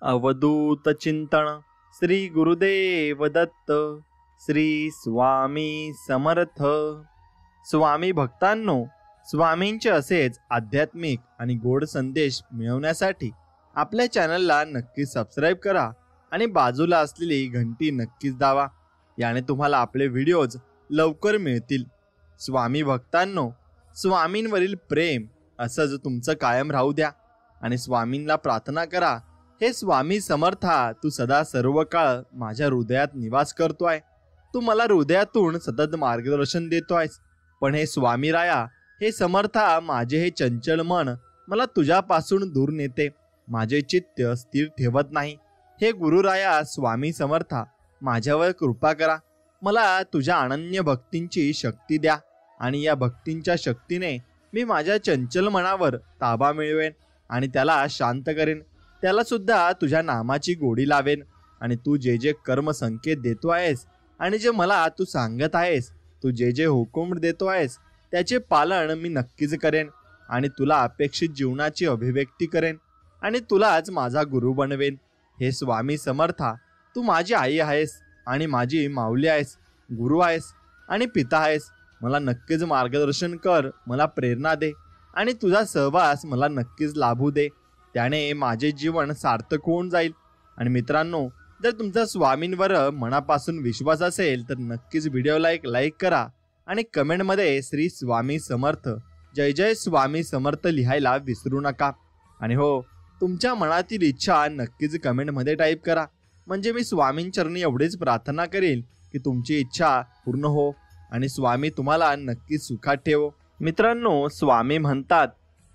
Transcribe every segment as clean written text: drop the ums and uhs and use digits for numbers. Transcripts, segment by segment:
अवधूत चिंतन श्री गुरुदेव दत्त श्री स्वामी समर्थ। स्वामी भक्तांनो, स्वामींचे असेच आध्यात्मिक आणि गोड संदेश मिळवण्यासाठी आपल्या चॅनलला नक्की सबस्क्राईब करा आणि बाजूला असलेली घंटी नक्कीच दाबा। याने तुम्हाला आपले व्हिडिओज लवकर मिळतील। स्वामी भक्तांनो, स्वामींवरील प्रेम असंच तुमचं कायम राहू द्या आणि स्वामींना प्रार्थना करा, हे स्वामी समर्था, तू सदा सर्व काळ माझ्या हृदयात निवास करतोय। तू मला हृदयातून सतत मार्गदर्शन देतोयस। पण हे स्वामी राया, हे समर्था, माझे हे चंचल मन मला तुझ्यापासून दूर नेते, माझे चित्त स्थिर ठेवत नाही। हे गुरुराया स्वामी समर्था, माझ्यावर कृपा करा, मला तुझ्या अनन्य भक्तींची शक्ती द्या आणि या भक्तींच्या शक्तीने मी माझ्या चंचल मनावर ताबा मिळवेन आणि त्याला शांत करेन, त्याला सुद्धा तुझ्या नामाची गोडी लावेन। आणि तू जे जे कर्म संकेत देतो आहेस आणि जे मला तू सांगत आहेस, तू जे जे हुकूम देतो आहेस त्याचे पालन मी नक्कीच करेन आणि तुला अपेक्षित जीवनाची अभिव्यक्ती करेन आणि तुलाच माझा गुरु बनवेन। हे स्वामी समर्था, तू माझी आई आहेस आणि माझी माऊली आहेस, गुरु आहेस आणि पिता आहेस। मला नक्कीच मार्गदर्शन कर, मला प्रेरणा दे आणि तुझा सहवास मला नक्कीच लाभू दे, त्याने माझे जीवन सार्थक होऊन जाईल। आणि मित्रांनो, जर तुमचा स्वामींवर मनापासून विश्वास असेल तर नक्कीच व्हिडिओला एक लाईक करा आणि कमेंटमध्ये श्री स्वामी समर्थ, जय जय स्वामी समर्थ लिहायला विसरू नका। आणि हो, तुमच्या मनातील इच्छा नक्कीच कमेंटमध्ये टाईप करा, म्हणजे मी स्वामींचरणी एवढीच प्रार्थना करेल की तुमची इच्छा पूर्ण हो आणि स्वामी तुम्हाला नक्कीच सुखात ठेवो। मित्रांनो, स्वामी म्हणतात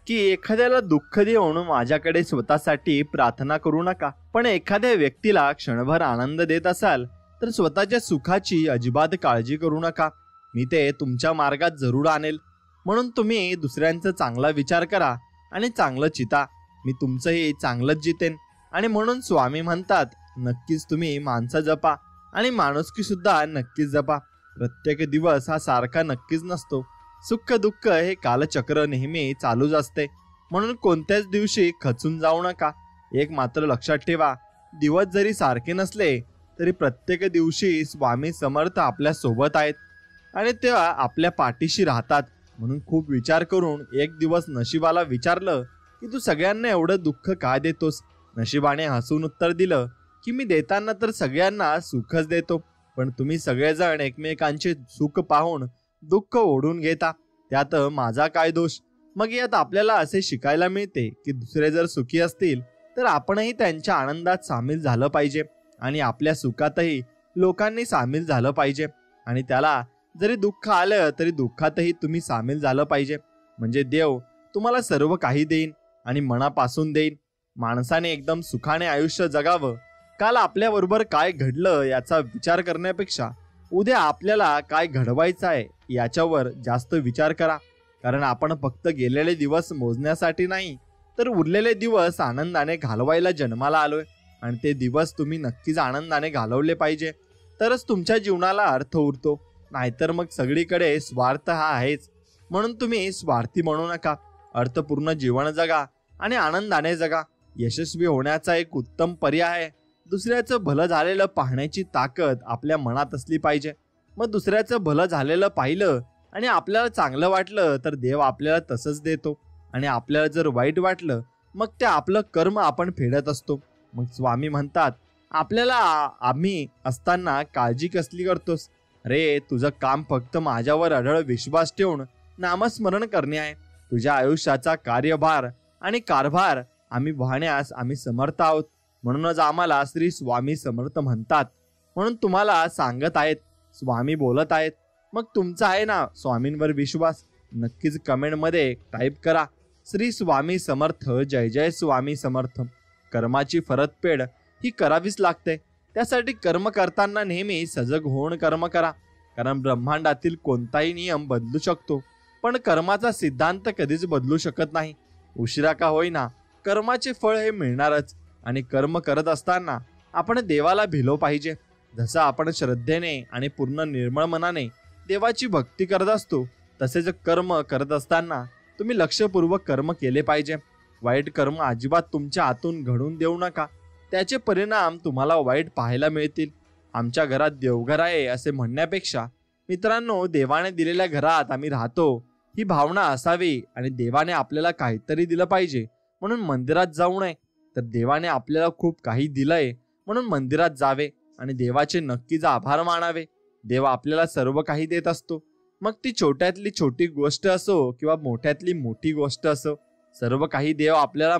की एखाद्याला दुःख देऊन माझ्याकडे स्वतःसाठी प्रार्थना करू नका, पण एखाद्या व्यक्तीला क्षणभर आनंद देत असाल तर स्वतःच्या सुखाची अजिबात काळजी करू नका, मी ते तुमच्या मार्गात जरूर आणेल। म्हणून तुम्ही दुसऱ्यांचा चांगला विचार करा आणि चांगलं चिता, मी तुमचंही चांगलंच जितेन। आणि म्हणून स्वामी म्हणतात, नक्कीच तुम्ही माणसं जपा आणि माणुसकी सुद्धा नक्कीच जपा। प्रत्येक दिवस हा सारखा नक्कीच नसतो, सुख दुःख हे कालचक्र नेहमी चालूच असते, म्हणून कोणत्याच दिवशी खचून जाऊ नका। एक मात्र लक्षात ठेवा, दिवस जरी सारखे नसले तरी प्रत्येक दिवशी स्वामी समर्थ आपल्या सोबत आहेत आणि ते आपल्या पाठीशी राहतात। म्हणून खूप विचार करून एक दिवस नशिबाला विचारलं की तू सगळ्यांना एवढं दुःख का देतोस? नशिबाने हसून उत्तर दिलं की मी देताना तर सगळ्यांना सुखच देतो, पण तुम्ही सगळेजण एकमेकांचे सुख पाहून दुःख ओढून घेता, त्यात माझा काय दोष? मग यात आपल्याला असे शिकायला मिळते की दुसरे जर सुखी असतील तर आपणही त्यांच्या आनंदात सामील झालं पाहिजे आणि आपल्या सुखातही लोकांनी सामील झालं पाहिजे आणि त्याला जरी दुःख आलं तरी दुःखातही तुम्ही सामील झालं पाहिजे, म्हणजे देव तुम्हाला सर्व काही देईन आणि मनापासून देईन। माणसाने एकदम सुखाने आयुष्य जगावं, काल आपल्याबरोबर काय घडलं याचा विचार करण्यापेक्षा उद्या आपल्याला काय घडवायचं आहे याच्यावर जास्त विचार करा, कारण आपण फक्त गेलेले दिवस मोजण्यासाठी नाही तर उरलेले दिवस आनंदाने घालवायला जन्माला आलोय आणि ते दिवस तुम्ही नक्कीच आनंदाने घालवले पाहिजे, तरच तुमच्या जीवनाला अर्थ उरतो, नाहीतर मग सगळीकडे स्वार्थ हा आहेच। म्हणून तुम्ही स्वार्थी बनू नका, अर्थपूर्ण जीवन जगा आणि आनंदाने जगा। यशस्वी होण्याचा एक उत्तम पर्याय आहे दुसऱ्याचं भलं झालेलं पाहण्याची ताकद आपल्या मनात असली पाहिजे। मग दुसऱ्याचं भलं झालेलं पाहिलं आणि आपल्याला चांगलं वाटलं तर देव आपल्याला तसंच देतो आणि आपल्याला जर वाईट वाटलं मग ते आपलं कर्म आपण फेडत असतो। मग स्वामी म्हणतात, आपल्याला आम्ही असताना काळजी कसली करतोस? अरे, तुझं काम फक्त माझ्यावर अढळ विश्वास ठेवून नामस्मरण करणे आहे। तुझ्या आयुष्याचा कार्यभार आणि कारभार आम्ही वाहण्यास आम्ही समर्थ आहोत, म्हणूनच आम्हाला श्री स्वामी समर्थ म्हणतात। म्हणून तुम्हाला सांगत आहेत, स्वामी बोलत आहेत, मग तुमचा आहे ना स्वामींवर विश्वास? नक्कीच कमेंटमध्ये टाईप करा, श्री स्वामी समर्थ, जय जय स्वामी समर्थ। कर्माची परतफेड ही करावीच लागते, त्यासाठी कर्म करताना नेहमी सजग होऊन कर्म करा, कारण ब्रह्मांडातील कोणताही नियम बदलू शकतो पण कर्माचा सिद्धांत कधीच बदलू शकत नाही। उशिरा का होईना कर्माचे फळ हे मिळणारच आणि कर्म करत असताना आपण देवाला भिलो पाहिजे। जसं आपण श्रद्धेने आणि पूर्ण निर्मळ मनाने देवाची भक्ती करत असतो, तसेच कर्म करत असताना तुम्ही लक्षपूर्वक कर्म केले पाहिजे। वाईट कर्म अजिबात तुमच्या हातून घडून देऊ नका, त्याचे परिणाम तुम्हाला वाईट पाहायला मिळतील. आमच्या घरात देवघर आहे असे म्हणण्यापेक्षा मित्रांनो, देवाने दिलेल्या घरात आम्ही राहतो ही भावना असावी आणि देवाने आपल्याला काहीतरी दिलं पाहिजे म्हणून मंदिरात जाऊ नये, तर देवाने आपल्याला खूप काही दिलंय म्हणून मंदिरात जावे आणि देवाचे नक्कीच आभार मानावे. देव आपल्याला सर्व काही देत असतो, मग ती छोट्यातली छोटी गोष्ट असो किंवा मोठ्यातली मोठी गोष्ट असो, सर्व काही देव आपल्याला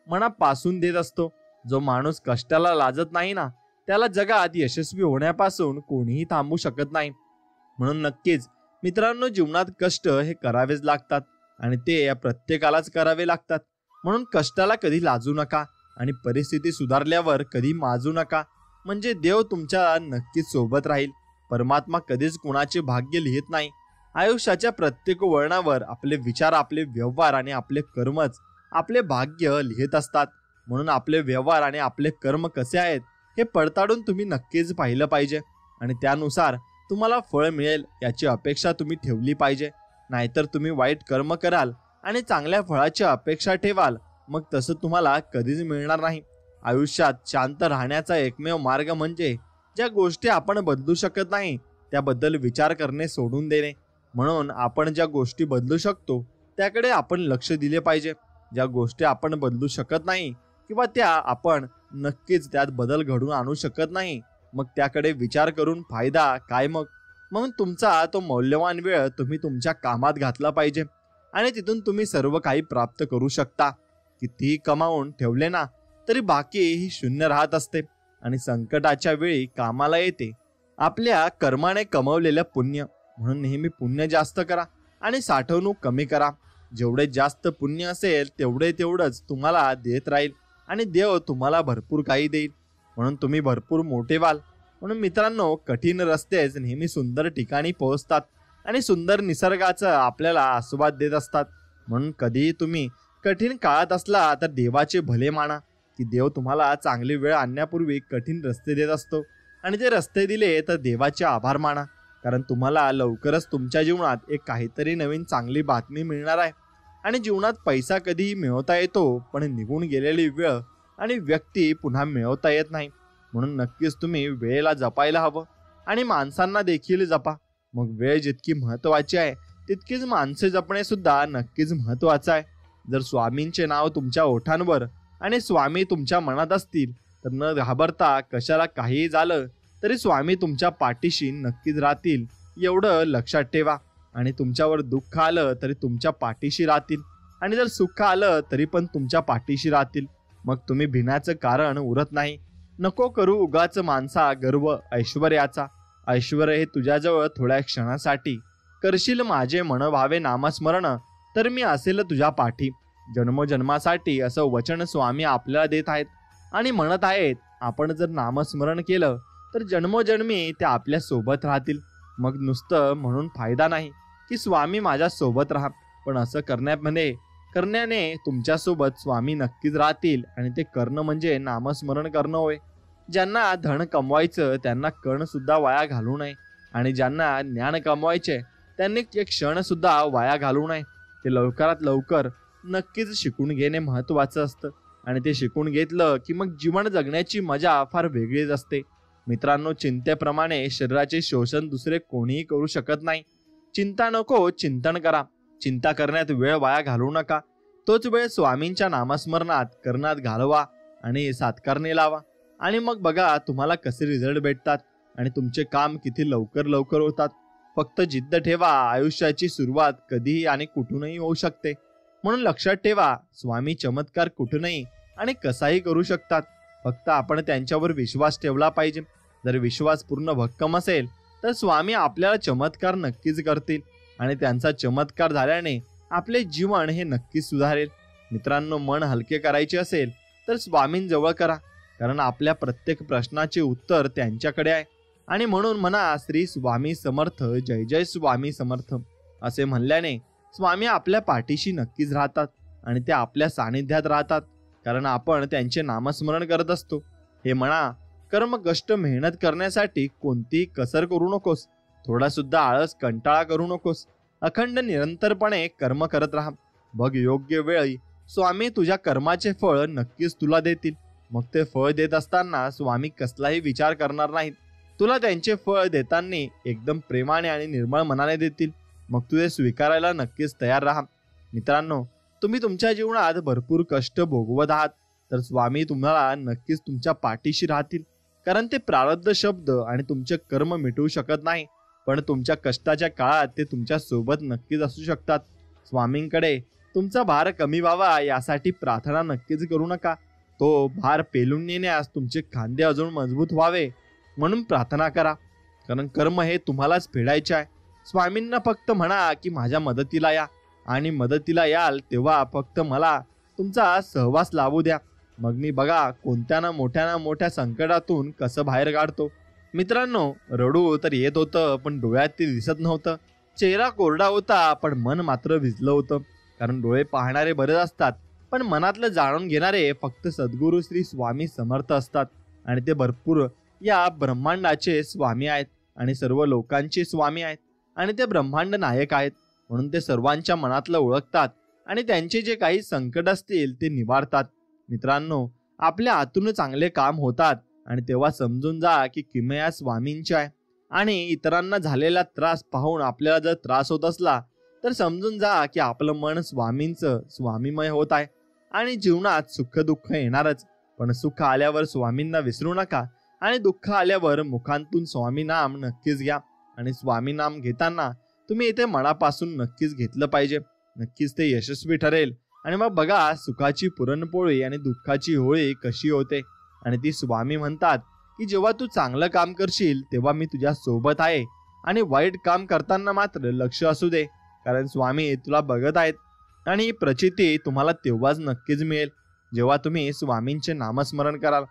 मनापासून देत असतो. जो माणूस कष्टाला लाजत नाही ना, त्याला जगात यशस्वी होण्यापासून कोणीही थांबवू शकत नाही. म्हणून नक्कीच मित्रांनो, जीवनात कष्ट हे करावेच लागतात आणि ते या प्रत्येकालाच करावे लागतात. म्हणून कष्टाला कधी लाजू नका आणि परिस्थिती सुधारल्यावर कधी माजू नका, म्हणजे देव तुमच्या नक्कीच सोबत राहील. परमात्मा कधीच कुणाचे भाग्य लिहित नाही. आयुष्याच्या प्रत्येक वळणावर आपले विचार, आपले व्यवहार आणि आपले कर्मच आपले भाग्य लिहित असतात. म्हणून आपले व्यवहार आणि आपले कर्म कसे आहेत हे पडताळून तुम्ही नक्कीच पाहिलं पाहिजे आणि त्यानुसार तुम्हाला फळ मिळेल याची अपेक्षा तुम्ही ठेवली पाहिजे. नाहीतर तुम्ही वाईट कर्म कराल आणि चांगल्या फळाची अपेक्षा ठेवाल, मग तसं तुम्हाला कधीच मिळणार नाही. आयुष्यात शांत राहण्याचा एकमेव मार्ग म्हणजे ज्या गोष्टी आपण बदलू शकत नाही त्याबद्दल विचार करणे सोडून देणे. म्हणून आपण ज्या गोष्टी बदलू शकतो त्याकडे आपण लक्ष दिले पाहिजे. ज्या गोष्टी आपण बदलू शकत नाही किंवा त्या आपण नक्कीच त्यात बदल घडवून आणू शकत नाही, मग त्याकडे विचार करून फायदा काय मग? म्हणून तुमचा तो मौल्यवान वेळ तुम्ही तुमच्या कामात घातला पाहिजे आणि तिथून तुम्ही सर्व काही प्राप्त करू शकता. कितीही कमावून ठेवले ना तरी बाकी ही शून्य राहत असते आणि संकटाच्या वेळी कामाला येते आपल्या कर्माने कमवलेलं पुण्य. म्हणून नेहमी पुण्य जास्त करा आणि साठवणूक कमी करा. जेवढे जास्त पुण्य असेल तेवढंच तुम्हाला देत राहील आणि देव तुम्हाला भरपूर काही देईल. म्हणून तुम्ही भरपूर मोठे व्हाल. म्हणून मित्रांनो, कठीण रस्तेच नेहमी सुंदर ठिकाणी पोहोचतात आणि सुंदर निसर्गाचा आपल्याला आस्वाद देत असतात. म्हणून कधीही तुम्ही कठीण काळात असला तर देवाचे भले माना की देव तुम्हाला चांगली वेळ आणण्यापूर्वी कठीण रस्ते देत असतो आणि ते रस्ते दिले तर देवाचे आभार माना, कारण तुम्हाला लवकरच तुमच्या जीवनात एक काहीतरी नवीन चांगली बातमी मिळणार आहे. आणि जीवनात पैसा कधीही मिळवता येतो, पण निघून गेलेली वेळ आणि व्यक्ती पुन्हा मिळवता येत नाही. म्हणून नक्कीच तुम्ही वेळेला जपायला हवं आणि माणसांना देखील जपा. मग वेळ जितकी महत्वाची आहे तितकीच माणसे जपणे सुद्धा नक्कीच महत्वाचं आहे. जर स्वामींचे नाव तुमच्या ओठांवर आणि स्वामी तुमच्या मनात असतील तर न घाबरता कशाला काहीही झालं तरी स्वामी तुमच्या पाठीशी नक्कीच राहतील, एवढं लक्षात ठेवा. आणि तुमच्यावर दुःख आलं तरी तुमच्या पाठीशी राहतील आणि जर सुख आलं तरी पण तुमच्या पाठीशी राहतील. मग तुम्ही भिण्याचं कारण उरत नाही. नको करू उगाच माणसा गर्व ऐश्वर्याचा. ऐश्वर्य हे तुझ्याजवळ थोड्या क्षणासाठी. करशील माझे मन भावे नामस्मरण तर मी असेल तुझ्या पाठी. जन्मोजन्मासाठी असं वचन स्वामी आपल्याला देत आहेत आणि म्हणत आहेत, आपण जर नामस्मरण केलं तर जन्मोजन्मी ते आपल्या सोबत राहतील. मग नुसतं म्हणून फायदा नाही की स्वामी माझ्या सोबत राहा, पण असं करण्याने तुमच्यासोबत स्वामी नक्कीच राहतील आणि ते करणं म्हणजे नामस्मरण करणं होय. ज्यांना धन कमवायचं त्यांना कण सुद्धा वाया घालू नये आणि ज्यांना ज्ञान कमवायचे त्यांनी एक क्षण सुद्धा वाया घालू नये. ते लवकरात लवकर नक्कीच शिकून घेणे महत्वाचं असतं आणि ते शिकून घेतलं की मग जीवन जगण्याची मजा फार वेगळीच असते. मित्रांनो, चिंतेप्रमाणे शरीराचे शोषण दुसरे कोणीही करू शकत नाही. चिंता नको, चिंतन करा. चिंता करण्यात वेळ वाया घालवू नका. तोच वेळ स्वामींच्या नामस्मरणात करण्यात घालवा आणि सात्कारणे लावा आणि मग बघा तुम्हाला कसे रिझल्ट भेटतात आणि तुमचे काम किती लवकर होतात. फक्त जिद्द ठेवा. आयुष्याची सुरुवात कधीही आणि कुठूनही होऊ शकते. म्हणून लक्षात ठेवा, स्वामी चमत्कार कुठूनही आणि कसाही करू शकतात. फक्त आपण त्यांच्यावर विश्वास ठेवला पाहिजे. जर विश्वास पूर्ण भक्कम असेल तर स्वामी आपल्याला चमत्कार नक्कीच करतील आणि त्यांचा चमत्कार झाल्याने आपले जीवन हे नक्कीच सुधारेल. मित्रांनो, मन हलके करायचे असेल तर स्वामींजवळ करा, कारण आपल्या प्रत्येक प्रश्नाचे उत्तर त्यांच्याकडे आहे. आणि म्हणून म्हणा, श्री स्वामी समर्थ, जय जय स्वामी समर्थ असे म्हणल्याने स्वामी आपल्या पाठीशी नक्कीच राहतात आणि ते आपल्या सानिध्यात राहतात, कारण आपण त्यांचे नामस्मरण करत असतो. हे म्हणा, कर्म कष्ट मेहनत करण्यासाठी कोणतीही कसर करू नकोस. थोडा सुद्धा आळस कंटाळा करू नकोस. अखंड निरंतरपणे कर्म करत राहा. बघ, योग्य वेळी स्वामी तुझ्या कर्माचे फळ नक्कीच तुला देतील. मग ते फळ देत असताना स्वामी कसलाही विचार करणार नाहीत. तुला त्यांचे फळ देताना एकदम प्रेमाने आणि निर्मळ मनाने देतील. मग तू ते स्वीकारायला नक्कीच तयार राहा. मित्रांनो, तुम्ही तुमच्या जीवनात भरपूर कष्ट भोगवत आहात, तर स्वामी तुम्हाला नक्कीच तुमच्या पाठीशी राहतील. कारण ते प्रारब्ध शब्द आणि तुमचे कर्म मिटवू शकत नाही, पण तुमच्या कष्टाच्या काळात ते तुमच्या सोबत नक्कीच असू शकतात. स्वामींकडे तुमचा भार कमी व्हावा यासाठी प्रार्थना नक्कीच करू नका. तो भार पेलून नेण्यास तुमचे खांदे अजून मजबूत व्हावे म्हणून प्रार्थना करा. कारण कर्म हे तुम्हालाच फेडायचे आहे. स्वामींना फक्त म्हणा की माझ्या मदतीला या, आणि मदतीला याल तेव्हा फक्त मला तुमचा सहवास लावू द्या. मग मी बघा कोणत्या ना मोठ्या संकटातून कसं बाहेर काढतो. मित्रांनो, रडू तर येत होतं, पण डोळ्यात ते दिसत नव्हतं. चेहरा कोरडा होता, पण मन मात्र भिजलं होतं. कारण डोळे पाहणारे बरेच असतात, पण मनातलं जाणून घेणारे फक्त सद्गुरू श्री स्वामी समर्थ असतात. आणि ते भरपूर या ब्रह्मांडाचे स्वामी आहेत आणि सर्व लोकांचे स्वामी आहेत आणि ते ब्रह्मांड नायक आहेत. म्हणून ते सर्वांच्या मनातलं ओळखतात आणि त्यांचे जे काही संकट असतील ते निवारतात. मित्रांनो, आपल्या हातून चांगले काम होतात आणि तेव्हा समजून जा की किमया स्वामींची आहे. आणि इतरांना झालेला त्रास पाहून आपल्याला जर त्रास होत असला तर समजून जा की आपलं मन स्वामीमय होत आहे. आणि जीवनात सुख दुःख येणारच, पण सुख आल्यावर स्वामींना विसरू नका आणि दुःख आल्यावर मुखांतून स्वामी नाम नक्कीच घ्या. आणि स्वामी नाम घेताना तुम्ही इथे मनापासून नक्कीच घेतलं पाहिजे. नक्कीच ते यशस्वी ठरेल. आणि मग बघा सुखाची पुरणपोळी आणि दुःखाची होळी कशी होते. आणि ती स्वामी म्हणतात की जेव्हा तू चांगलं काम करशील तेव्हा मी तुझ्या सोबत आहे, आणि वाईट काम करताना मात्र लक्ष असू दे, कारण स्वामी तुला बघत आहेत. आणि ही प्रचिती तुम्हाला तेव्हाच नक्कीच मिळेल जेव्हा तुम्ही स्वामींचे नामस्मरण कराल.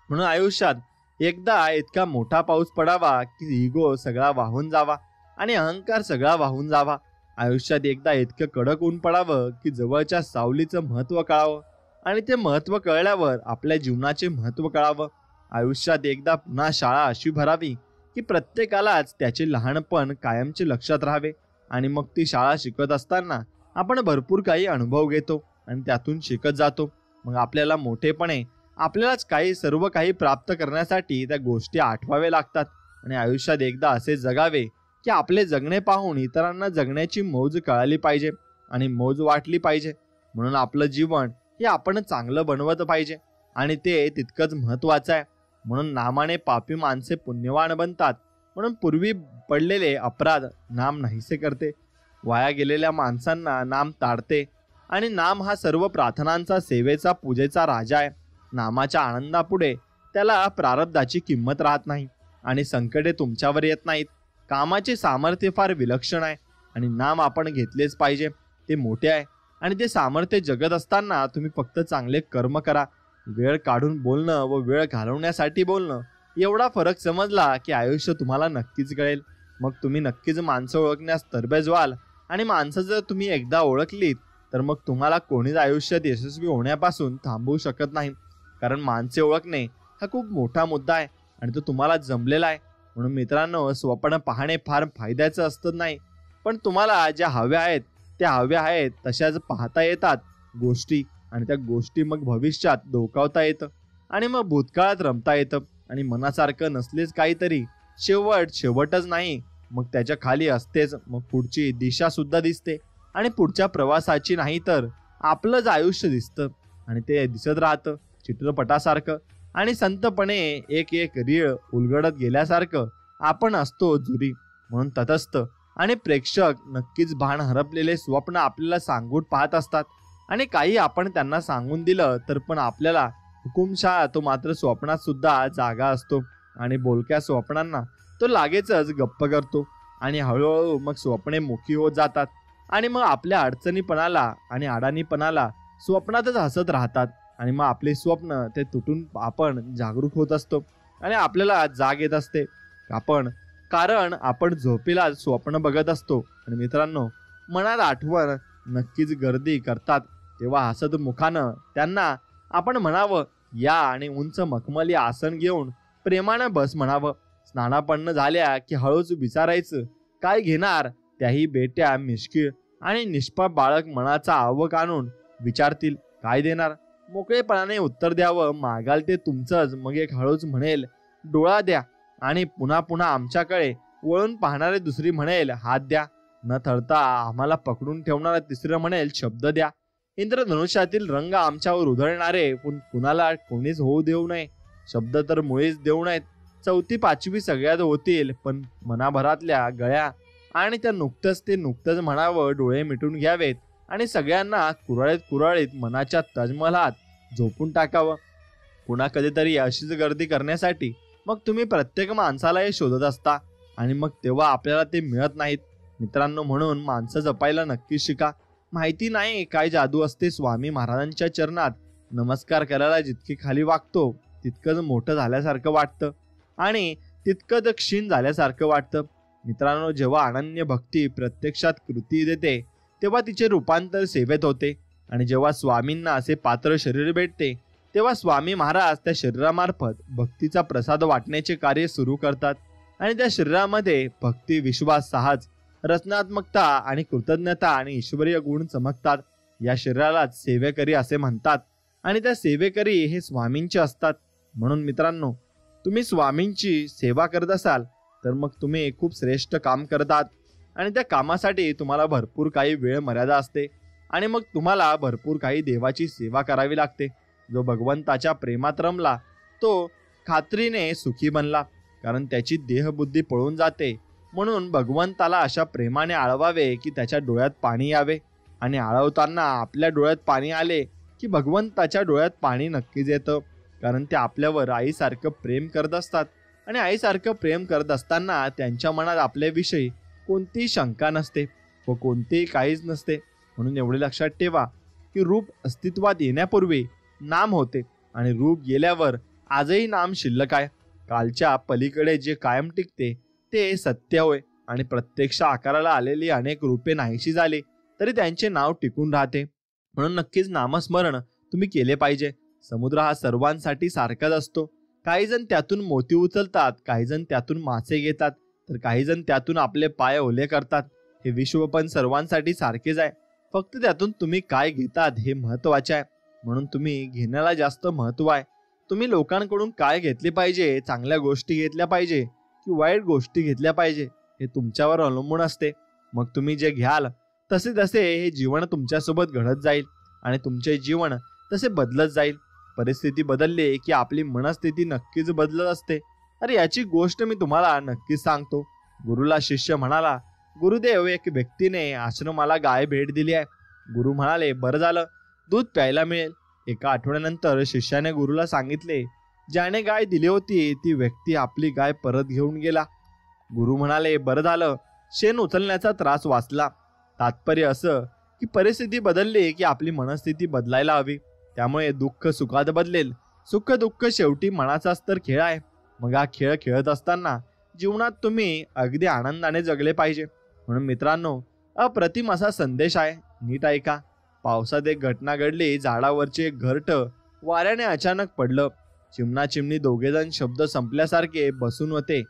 म्हणून आयुष्यात एकदा इतका मोठा पाऊस पडावा की इगो सगळा वाहून जावा आणि अहंकार सगळा वाहून जावा. आयुष्यात एकदा इतकं कडक ऊन पडावं की जवळच्या सावलीचं महत्त्व कळावं, आणि ते महत्त्व कळल्यावर आपल्या जीवनाचे महत्त्व कळावं. आयुष्यात एकदा पुन्हा शाळा अशी भरावी की प्रत्येकालाच त्याचे लहानपण कायमचे लक्षात राहावे. आणि मग ती शाळा शिकत असताना आपण भरपूर काही अनुभव घेतो आणि त्यातून शिकत जातो. मग आपल्याला मोठेपणे आपल्यालाच सर्व काही प्राप्त करण्यासाठी त्या गोष्टी आठवाव्या लागतात. आणि आयुष्यात एकदा असे जगावे की आपले जगणे पाहून इतरांना जगण्याची मौज कळाली पाहिजे आणि मौज वाटली पाहिजे. म्हणून आपलं जीवन हे आपण चांगलं बनवत पाहिजे आणि ते तितकंच महत्वाचं आहे. म्हणून नामाने पापी माणसे पुण्यवान बनतात. म्हणून पूर्वी पडलेले अपराध नाम नाहीसे करते. वाया गेलेल्या माणसांना नाम ताडते. आणि नाम हा सर्व प्रार्थनांचा, सेवेचा, पूजेचा राजा आहे. नामाच्या आनंदापुढे त्याला प्रारब्धाची किंमत राहत नाही आणि संकटे तुमच्यावर येत नाहीत. कामाचे सामर्थ्य फार विलक्षण आहे आणि नाम आपण घेतलेच पाहिजे. ते मोठे आहे आणि ते सामर्थ्य जगत असताना तुम्ही फक्त चांगले कर्म करा. वेळ काढून बोलणं व वेळ घालवण्यासाठी बोलणं एवढा फरक समजला की आयुष्य तुम्हाला नक्कीच कळेल. मग तुम्ही नक्कीच माणसं ओळखण्यास तरबेज व्हाल. आणि माणसं जर तुम्ही एकदा ओळखलीत तर मग तुम्हाला कोणीच आयुष्यात यशस्वी होण्यापासून थांबवू शकत नाही. कारण माणसे ओळखणे हा खूप मोठा मुद्दा आहे आणि तो तुम्हाला जमलेला आहे. म्हणून मित्रांनो, स्वप्न पाहणे फार फायद्याचं असतं नाही, पण तुम्हाला ज्या हव्या आहेत त्या हव्या आहेत तशाच पाहता येतात गोष्टी. आणि त्या गोष्टी मग भविष्यात डोकावता येतं आणि मग भूतकाळात रमता येतं. आणि मनासारखं नसलेच काहीतरी शेवटच नाही, मग त्याच्या खाली असतेच. मग पुढची दिशा सुद्धा दिसते आणि पुढच्या प्रवासाची नाही तर आपलंच आयुष्य दिसतं आणि ते दिसत राहतं चित्रपटासारखं. आणि संतपणे एक एक रीळ उलगडत गेल्यासारखं आपण असतो जुरी. म्हणून तटस्थ आणि प्रेक्षक नक्कीच भान हरपलेले स्वप्न आपल्याला सांगून पाहत असतात. आणि काही आपण त्यांना सांगून दिलं तर पण आपल्याला हुकुमशहा तो मात्र स्वप्नात सुद्धा जागा असतो आणि बोलक्या स्वप्नांना तो लागेचच गप्प करतो. आणि हळूहळू मग स्वप्ने मुखी होत जातात आणि मग आपल्या अडचणीपणाला आणि अडाणीपणाला स्वप्नातच हसत राहतात. आणि मग आपले स्वप्न ते तुटून आपण जागरूक होत असतो आणि आपल्याला जाग येत असते कारण आपण झोपेला स्वप्न बघत असतो. आणि मित्रांनो, मनात आठवण नक्कीच गर्दी करतात तेव्हा हसत मुखानं त्यांना आपण म्हणावं या आणि उंच मखमली आसन घेऊन प्रेमानं बस म्हणावं. स्नानापन्न झाल्या की हळूच विचारायचं काय घेणार. त्याही बेट्या मिश्किल आणि निष्पाप बाळक मनाचा आवक आणून विचारतील काय देणार. मोकळेपणाने उत्तर द्यावं. मागाल ते तुमचंच. मग एक हळूच म्हणेल, डोळा द्या. आणि पुन्हा पुन्हा आमच्याकडे वळून पाहणारे दुसरी म्हणेल, हात द्या. न थरता आम्हाला पकडून ठेवणारा तिसरं म्हणेल, शब्द द्या. इंद्रधनुष्यातील रंग आमच्यावर उधळणारे पण कुणाला कोणीच होऊ देऊ नये. शब्द तर मुळीच देऊ नयेत. चौथी पाचवी सगळ्यात होतील, पण मनाभरातल्या गळ्या आणि त्या नुकतंच म्हणावं. डोळे मिटून घ्यावेत आणि सगळ्यांना कुराळीत मनाच्या ताजमहालात झोपून टाकावं. पुन्हा कधीतरी अशीच गर्दी करण्यासाठी मग तुम्ही प्रत्येक माणसाला हे शोधत असता आणि मग तेव्हा आपल्याला ते मिळत नाहीत. मित्रांनो, म्हणून माणसं जपायला नक्की शिका. माहिती नाही काय जादू असते. स्वामी महाराजांच्या चरणात नमस्कार करायला जितके खाली वागतो तितकंच मोठं झाल्यासारखं वाटतं आणि तितकंच क्षीण झाल्यासारखं वाटतं. मित्रांनो, जेव्हा अनन्य भक्ती प्रत्यक्षात कृती देते तेव्हा तिचे रूपांतर सेवेत होते. आणि जेव्हा स्वामींना असे पात्र शरीर भेटते तेव्हा स्वामी महाराज त्या शरीरामार्फत भक्तीचा प्रसाद वाटण्याचे कार्य सुरू करतात. आणि त्या शरीरामध्ये भक्ती, विश्वास, साहस, रचनात्मकता आणि कृतज्ञता आणि ईश्वरीय गुण चमकतात. या शरीरालाच सेवेकरी असे म्हणतात आणि त्या सेवेकरी हे स्वामींचे असतात. म्हणून मित्रांनो, तुम्ही स्वामींची सेवा करत असाल तर मग तुम्ही खूप श्रेष्ठ काम करतात आणि त्या कामासाठी तुम्हाला भरपूर काही वेळ मर्यादा असते आणि मग तुम्हाला भरपूर काही देवाची सेवा करावी लागते. जो भगवंताच्या प्रेमात रमला तो खात्रीने सुखी बनला, कारण त्याची देहबुद्धी पळून जाते. म्हणून भगवंताला अशा प्रेमाने आळवावे की त्याच्या डोळ्यात पाणी यावे. आणि आळवताना आपल्या डोळ्यात पाणी आले की भगवंताच्या डोळ्यात पाणी नक्कीच येतं, कारण ते आपल्यावर आईसारखं प्रेम करत असतात. आणि आईसारखं प्रेम करत असताना त्यांच्या मनात आपल्याविषयी कोणतीही शंका नसते व कोणतेही काहीच नसते. म्हणून एवढे लक्षात ठेवा की रूप अस्तित्वात येण्यापूर्वी नाम होते आणि रूप गेल्यावर आजही नाम शिल्लक आहे. कालच्या पलीकडे जे कायम टिकते ते सत्य होय. आणि प्रत्यक्ष आकाराला आलेली अनेक रूपे नाहीशी झाली तरी त्यांचे नाव टिकून राहते. म्हणून नक्कीच नामस्मरण तुम्ही केले पाहिजे. समुद्र हा सर्वांसाठी सारखाच असतो. काही जण त्यातून मोती उचलतात, काही जण त्यातून मासे घेतात, तर काही जण त्यातून आपले पाय ओले करतात. हे विश्व पण सर्वांसाठी सारखेच आहे. फक्त त्यातून तुम्ही काय घेतात हे महत्वाचे आहे. म्हणून तुम्ही घेण्याला जास्त महत्व आहे. तुम्ही लोकांकडून काय घेतले पाहिजे, चांगल्या गोष्टी घेतल्या पाहिजे की वाईट गोष्टी घेतल्या पाहिजे, हे तुमच्यावर अवलंबून असते. मग तुम्ही जे घ्याल तसे तसे हे जीवन तुमच्यासोबत घडत जाईल आणि तुमचे जीवन तसे बदलत जाईल. परिस्थिती बदलली की आपली मनस्थिती नक्कीच बदलत असते. अरे याची गोष्ट मी तुम्हाला नक्कीच सांगतो. गुरुला शिष्य म्हणाला, गुरुदेव, एक व्यक्तीने आश्रमाला गाय भेट दिली आहे. गुरु म्हणाले, बरं झालं, दूध प्यायला मिळेल. एका आठवड्यानंतर शिष्याने गुरुला सांगितले, ज्याने गाय दिली होती ती व्यक्ती आपली गाय परत घेऊन गेला. गुरु म्हणाले, बरं झालं, शेण उचलण्याचा त्रास वाचला. तात्पर्य असं की परिस्थिती बदलली की आपली मनस्थिती बदलायला हवी. त्यामुळे दुःख सुखात बदलेल. सुख दुःख शेवटी मनाचाच तर खेळ आहे. मग हा खेळ खेळत असताना जीवनात तुम्ही अगदी आनंदाने जगले पाहिजे. म्हणून मित्रांनो, अप्रतिम असा संदेश आहे, नीट ऐका. पावसात एक घटना घडली. झाडावरचे एक घरटं वाऱ्याने अचानक पडलं. चिमणा चिमणी दोघेजण शब्द संपल्यासारखे बसून होते.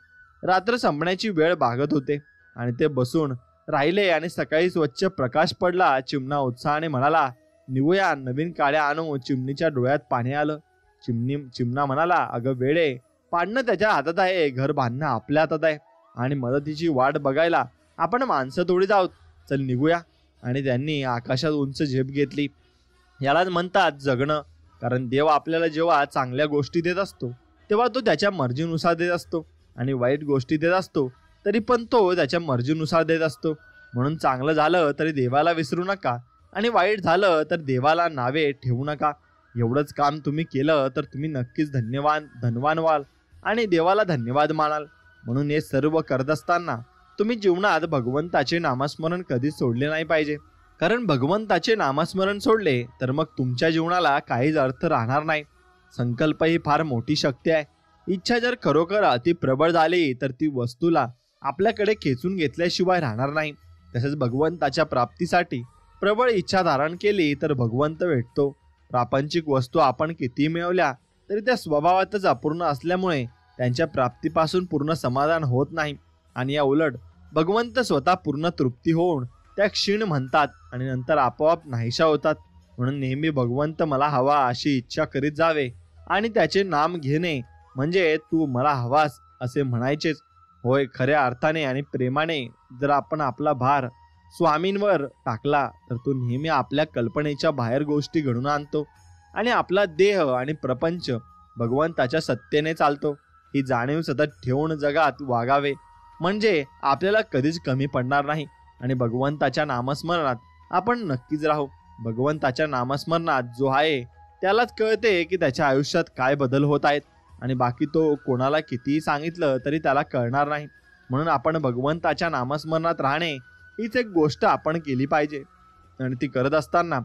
रात्र संपण्याची वेळ भागत होते आणि ते बसून राहिले आणि सकाळी स्वच्छ प्रकाश पडला. चिमणा उत्साहाने म्हणाला, निवूया, नवीन काड्या आणू. चिमणीच्या डोळ्यात पाणी आलं. चिमणा म्हणाला, अगं वेडे, पाडणं त्याच्या हातात आहे, घर बांधणं आपल्या हातात आहे आणि मदतीची वाट बघायला आपण माणसं थोडीच आहोत. चल निघूया. आणि त्यांनी आकाशात उंच झेप घेतली. यालाच म्हणतात जगणं. कारण देव आपल्याला जेव्हा चांगल्या गोष्टी देत असतो तेव्हा तो त्याच्या मर्जीनुसार देत असतो आणि वाईट गोष्टी देत असतो तरी पण तो त्याच्या मर्जीनुसार देत असतो. म्हणून चांगलं झालं तरी देवाला विसरू नका आणि वाईट झालं तर देवाला नावे ठेवू नका. एवढंच काम तुम्ही केलं तर तुम्ही नक्कीच धनवान व्हाल आणि देवाला धन्यवाद मानाल. म्हणून हे सर्व करत असताना तुम्ही जीवनात भगवंताचे नामस्मरण कधीच सोडले नाही पाहिजे. कारण भगवंताचे नामस्मरण सोडले तर मग तुमच्या जीवनाला काहीच अर्थ राहणार नाही. संकल्प ही फार मोठी शक्ती आहे. इच्छा जर खरोखर अति प्रबळ झाली तर ती वस्तूला आपल्याकडे खेचून घेतल्याशिवाय राहणार नाही. तसेच भगवंताच्या प्राप्तीसाठी प्रबळ इच्छा धारण केली तर भगवंत भेटतो. प्रापंचिक वस्तू आपण किती मिळवल्या तरी त्या स्वभावातच अपूर्ण असल्यामुळे त्यांच्या प्राप्तीपासून पूर्ण समाधान होत नाही. आणि या उलट भगवंत स्वतः पूर्ण तृप्ती होऊन त्या क्षीण म्हणतात आणि नंतर आपोआप नाहीशा होतात. म्हणून नेहमी भगवंत मला हवा अशी इच्छा करीत जावे आणि त्याचे नाम घेणे म्हणजे तू मला हवास असे म्हणायचेच होय. खऱ्या अर्थाने आणि प्रेमाने जर आपण आपला भार स्वामींवर टाकला तर तो नेहमी आपल्या कल्पनेच्या बाहेर गोष्टी घडून आणतो आणि आपला देह आणि प्रपंच भगवंताच्या सत्तेने चालतो. ही जाणीव सतत ठेवून जगात वागावे म्हणजे आपल्याला कधीच कमी पडणार नाही आणि भगवंताच्या नामस्मरणात आपण नक्कीच राहू. भगवंताच्या नामस्मरणात जो आहे त्यालाच कळते की त्याच्या आयुष्यात काय बदल होत आहेत आणि बाकी तो कोणाला कितीही सांगितलं तरी त्याला कळणार नाही. म्हणून आपण भगवंताच्या नामस्मरणात राहणे हीच एक गोष्ट आपण केली पाहिजे आणि ती करत असताना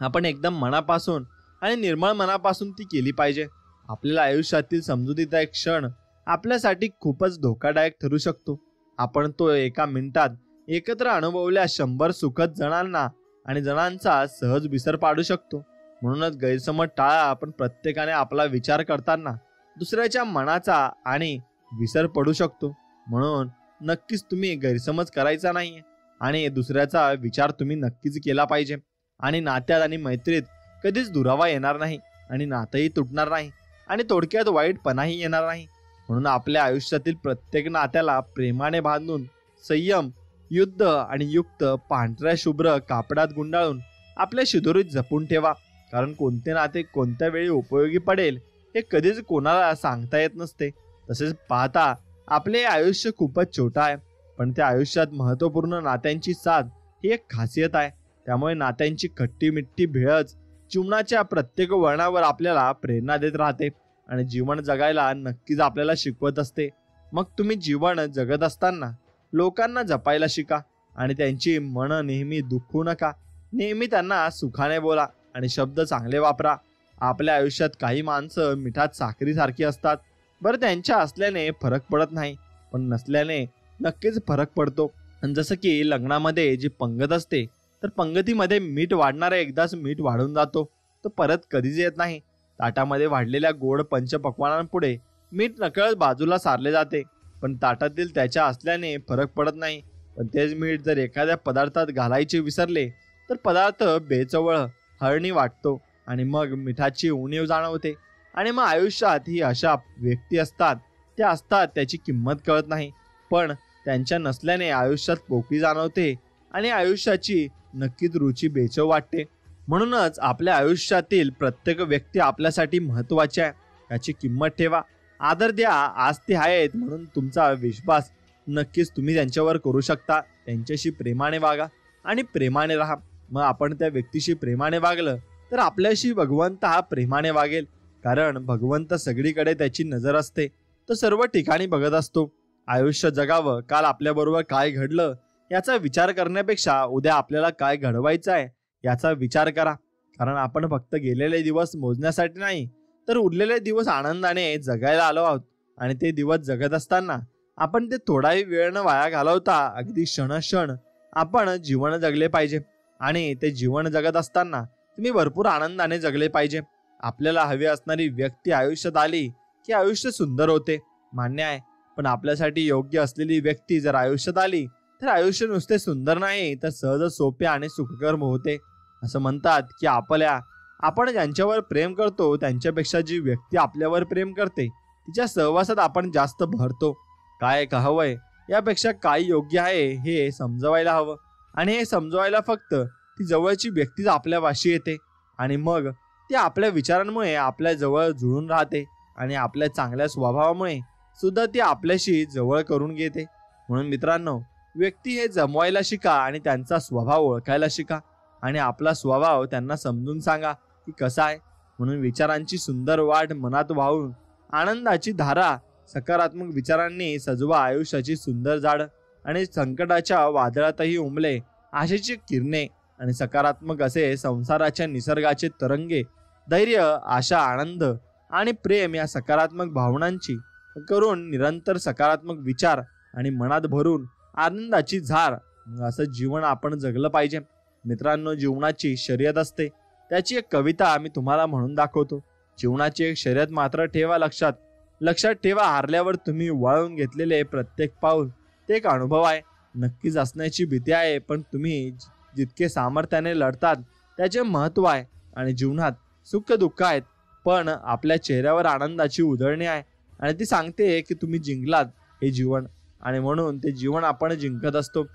आपण एकदम मनापासून आणि निर्मळ मनापासून ती केली पाहिजे. आपल्याला आयुष्यातील समजुतीचा एक क्षण आपल्यासाठी खूपच धोकादायक ठरू शकतो. आपण तो एका मिनिटात एकत्र अनुभवल्या 100 सुखद जणांना आणि जणांचा सहज विसर पाडू शकतो. म्हणूनच गैरसमज टाळा. आपण प्रत्येकाने आपला विचार करताना दुसऱ्याच्या मनाचा आणि विसर पडू शकतो. म्हणून नक्कीच तुम्ही गैरसमज करायचा नाही आणि दुसऱ्याचा विचार तुम्ही नक्कीच केला पाहिजे. आणि नात्यात आणि मैत्रीत कधीच दुरावा येणार नाही आणि नातंही तुटणार नाही आणि थोडक्यात वाईटपणाही येणार नाही. म्हणून आपल्या आयुष्यातील प्रत्येक नात्याला प्रेमाने बांधून संयम, युद्ध आणि युक्त पांढऱ्या शुभ्र कापडात गुंडाळून आपल्या शिदोरीत जपून ठेवा. कारण कोणते नाते कोणत्या वेळी उपयोगी पडेल हे कधीच कोणाला सांगता येत नसते. तसेच पाहता आपले आयुष्य खूपच छोटं आहे पण त्या आयुष्यात महत्त्वपूर्ण नात्यांची साथ ही एक खासियत आहे. त्यामुळे नात्यांची खट्टी मिट्टी भेळच जीवनाच्या प्रत्येक वळणावर आपल्याला प्रेरणा देत राहते आणि जीवन जगायला नक्कीच आपल्याला शिकवत असते. मग तुम्ही जीवन जगत असताना लोकांना जपायला शिका आणि त्यांची मन नेहमी दुखवू नका. नेहमी त्यांना सुखाने बोला आणि शब्द चांगले वापरा. आपल्या आयुष्यात काही माणसं मिठात साखरेसारखी असतात. बरं, त्यांच्या असल्याने फरक पडत नाही पण नसल्याने नक्कीच फरक पडतो. आणि जसं की लग्नामध्ये जी पंगत असते तर पंगतीमध्ये मीठ वाढणारा एकदाच मीठ वाढून जातो तो परत कधीच येत नाही. ताटामध्ये वाढलेल्या गोड पंचपक्वानांपुढे मीठ नकळत बाजूला सारले जाते पण ताटातील त्याच्या असल्याने फरक पडत नाही. पण तेच मीठ जर एखाद्या पदार्थात घालायचे विसरले तर पदार्थ बेचवळ हळणी वाटतो आणि मग मिठाची उणीव जाणवते. आणि मग आयुष्यात ही अशा व्यक्ती असतात त्याची किंमत कळत नाही पण त्यांच्या नसल्याने आयुष्यात पोकळी जाणवते आणि आयुष्याची नक्कीच रुची बेचव वाटते. म्हणूनच आपल्या आयुष्यातील प्रत्येक व्यक्ती आपल्यासाठी महत्त्वाची आहे. याची किंमत ठेवा, आदर द्या. आज ते आहेत म्हणून तुमचा विश्वास नक्कीच तुम्ही त्यांच्यावर करू शकता. त्यांच्याशी प्रेमाने वागा आणि प्रेमाने राहा. मग आपण त्या व्यक्तीशी प्रेमाने वागलं तर आपल्याशी भगवंत हा प्रेमाने वागेल. कारण भगवंत सगळीकडे त्याची नजर असते. तो सर्व ठिकाणी बघत असतो. आयुष्य जगावं, काल आपल्याबरोबर काय घडलं याचा विचार करण्यापेक्षा उद्या आपल्याला काय घडवायचं आहे याचा विचार करा. कारण आपण फक्त गेलेले दिवस मोजण्यासाठी नाही तर उरलेले दिवस आनंदाने जगायला आलो आहोत. आणि ते दिवस जगत असताना आपण ते थोडाही वेळ न वाया घालवता अगदी क्षण आपण जीवन जगले पाहिजे. आणि ते जीवन जगत असताना तुम्ही भरपूर आनंदाने जगले पाहिजे. आपल्याला हवी असणारी व्यक्ती आयुष्यात आली की आयुष्य सुंदर होते, मान्य आहे. पण आपल्यासाठी योग्य असलेली व्यक्ती जर आयुष्यात आली तर आयुष्य नुसते सुंदर नाही तर सहज सोपे आणि सुखकर होते. असं म्हणतात की आपण ज्यांच्यावर प्रेम करतो त्यांच्यापेक्षा जी व्यक्ती आपल्यावर प्रेम करते तिच्या सहवासात आपण जास्त भरतो. काय हवंय यापेक्षा काय योग्य आहे हे समजवायला हवं आणि हे समजवायला फक्त ती जवळची व्यक्तीच आपल्या वाशी येते आणि मग ती आपल्या विचारांमुळे आपल्या जवळ जुळून राहते आणि आपल्या चांगल्या स्वभावामुळे सुद्धा ती आपल्याशी जवळ करून घेते. म्हणून मित्रांनो, व्यक्ती हे जमवायला शिका आणि त्यांचा स्वभाव ओळखायला शिका आणि आपला स्वभाव त्यांना समजून सांगा की कसा आहे. म्हणून विचारांची सुंदर वाट मनात वाहून आनंदाची धारा सकारात्मक विचारांनी सजवा आयुष्याची सुंदर झाड आणि संकटाच्या वादळातही उमले आशेची किरणे आणि सकारात्मक असे संसाराच्या निसर्गाचे तरंगे. धैर्य, आशा, आनंद आणि प्रेम या सकारात्मक भावनांची करून निरंतर सकारात्मक विचार आणि मनात भरून आनंदाची झार असं जीवन आपण जगलं पाहिजे. मित्रांनो, जीवनाची शर्यत असते त्याची एक कविता मी तुम्हाला म्हणून दाखवतो. जीवनाची एक शर्यत मात्र ठेवा लक्षात ठेवा, हारल्यावर तुम्ही वळवून घेतलेले प्रत्येक पाऊल ते एक अनुभव आहे. नक्कीच असण्याची भीती आहे पण तुम्ही जितके सामर्थ्याने लढतात त्याचे महत्त्व आहे आणि जीवनात सुख दुःख आहेत, पण आपल्या चेहऱ्यावर आनंदाची उधळणी आहे आणि ती सांगते की तुम्ही जिंकलात हे जीवन, आणि म्हणून ते जीवन आपण जिंकत असतो.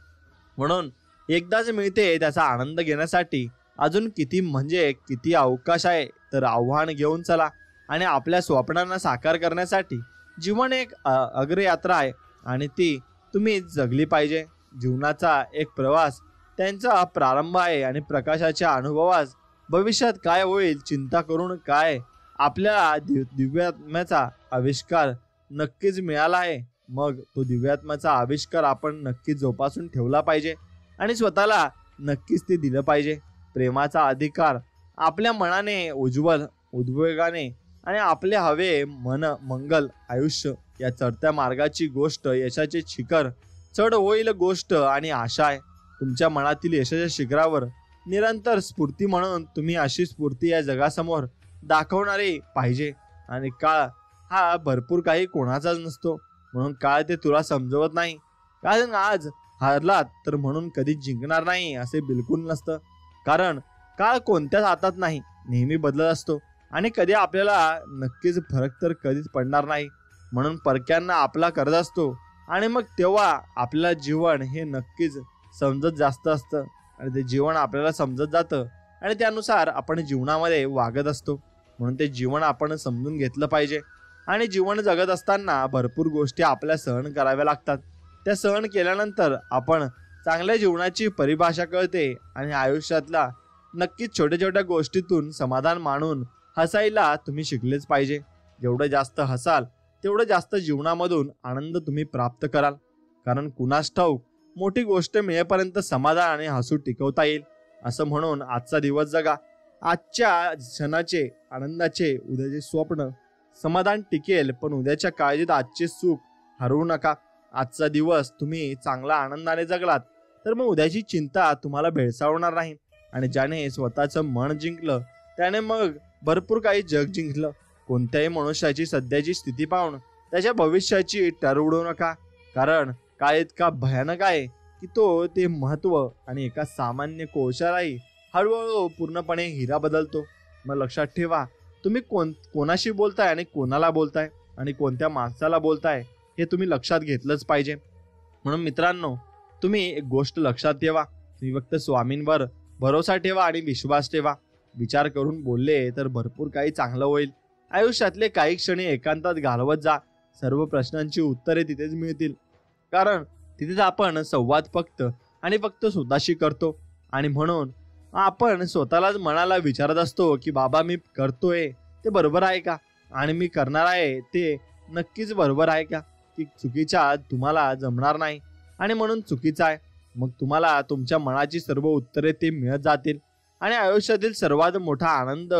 म्हणून एकदाच मिळते त्याचा आनंद घेण्यासाठी अजून किती अवकाश आहे. तर आव्हान घेऊन चला आणि आपल्या स्वप्नांना साकार करण्यासाठी जीवन एक अग्रयात्रा आहे आणि ती तुम्ही जगली पाहिजे. जीवनाचा एक प्रवास त्यांचा प्रारंभ आहे आणि प्रकाशाच्या अनुभवास भविष्यात काय होईल चिंता करून काय, आपल्या दिव्यात्म्याचा आविष्कार नक्कीच मिळाला आहे. मग तो दिव्यात्म्याचा आविष्कार आपण नक्कीच जोपासून ठेवला पाहिजे आणि स्वतःला नक्कीच ते दिलं पाहिजे. प्रेमाचा अधिकार आपल्या मनाने उज्ज्वल उद्वेगाने आणि आपले हवे मन मंगल आयुष्य या चढत्या मार्गाची गोष्ट यशाचे शिखर चढ होईल गोष्ट आणि आशा आहे. तुमच्या मनातील यशाच्या शिखरावर निरंतर स्फूर्ती म्हणून तुम्ही अशी स्फूर्ती या जगासमोर दाखवणारे पाहिजे. आणि काळ हा भरपूर काही कोणाचाच नसतो, म्हणून काळ ते तुला समजवत नाही. कारण आज हारलात तर म्हणून कधीच जिंकणार नाही असे बिलकुल नसतं. कारण काळ कोणत्याच हातात नाही, नेहमी बदलत असतो आणि कधी आपल्याला नक्कीच फरक तर कधीच पडणार नाही. म्हणून परक्यांना आपला करत असतो आणि मग तेव्हा आपल्याला जीवन हे नक्कीच समजत जास्त असतं आणि ते जीवन आपल्याला समजत जातं आणि त्यानुसार आपण जीवनामध्ये वागत असतो. म्हणून ते जीवन आपण समजून घेतलं पाहिजे. आणि जीवन जगत असताना भरपूर गोष्टी आपल्याला सहन कराव्या लागतात. त्या सहन केल्यानंतर आपण चांगल्या जीवनाची परिभाषा कळते आणि आयुष्यातला नक्कीच छोट्या छोट्या गोष्टीतून समाधान मानून हसायला तुम्ही शिकलेच पाहिजे. जेवढं जास्त हसाल तेवढं जास्त जीवनामधून आनंद तुम्ही प्राप्त कराल. कारण कुणास ठाऊक मोठी गोष्ट मिळेपर्यंत समाधान आणि हसू टिकवता येईल. असं म्हणून आजचा दिवस जगा. आजच्या क्षणाचे आनंदाचे उद्याचे स्वप्न समाधान टिकेल, पण उद्याच्या काळजीत आजचे सुख हरवू नका. आजचा दिवस तुम्ही चांगला आनंदाने जगलात तर मग उद्याची चिंता तुम्हाला भेडसावणार नाही. आणि ज्याने स्वतःचं मन जिंकलं त्याने मग भरपूर काही जग जिंकलं. कोणत्याही मनुष्याची सध्याची स्थिती पाहून त्याच्या भविष्याची ठरवू नका. कारण काळ इतका भयानक आहे की तो ते महत्व आणि एका सामान्य कोळशालाही हळूहळू पूर्णपणे हिरा बदलतो. मग लक्षात ठेवा, तुम्ही कोणाशी बोलताय आणि कोणाला बोलताय आणि कोणत्या माणसाला बोलताय हे तुम्ही लक्षात घेतलंच पाहिजे. म्हणून मित्रांनो, तुम्ही एक गोष्ट लक्षात ठेवा, तुम्ही फक्त स्वामींवर भरोसा ठेवा आणि विश्वास ठेवा. विचार करून बोलले तर भरपूर काही चांगलं होईल. आयुष्यातले काही क्षणी एकांतात घालवत जा. सर्व प्रश्नांची उत्तरे तिथेच मिळतील. कारण तिथेच आपण संवाद फक्त स्वतःशी करतो. आणि म्हणून आपण स्वतःलाच मनाला विचारत असतो की बाबा मी करतोय ते बरोबर आहे का, आणि मी करणार आहे ते नक्कीच बरोबर आहे का, की चुकीच्या तुम्हाला जमणार नाही आणि म्हणून चुकीचं आहे. मग तुम्हाला तुमच्या मनाची सर्व उत्तरे ते मिळत जातील. आणि आयुष्यातील सर्वात मोठा आनंद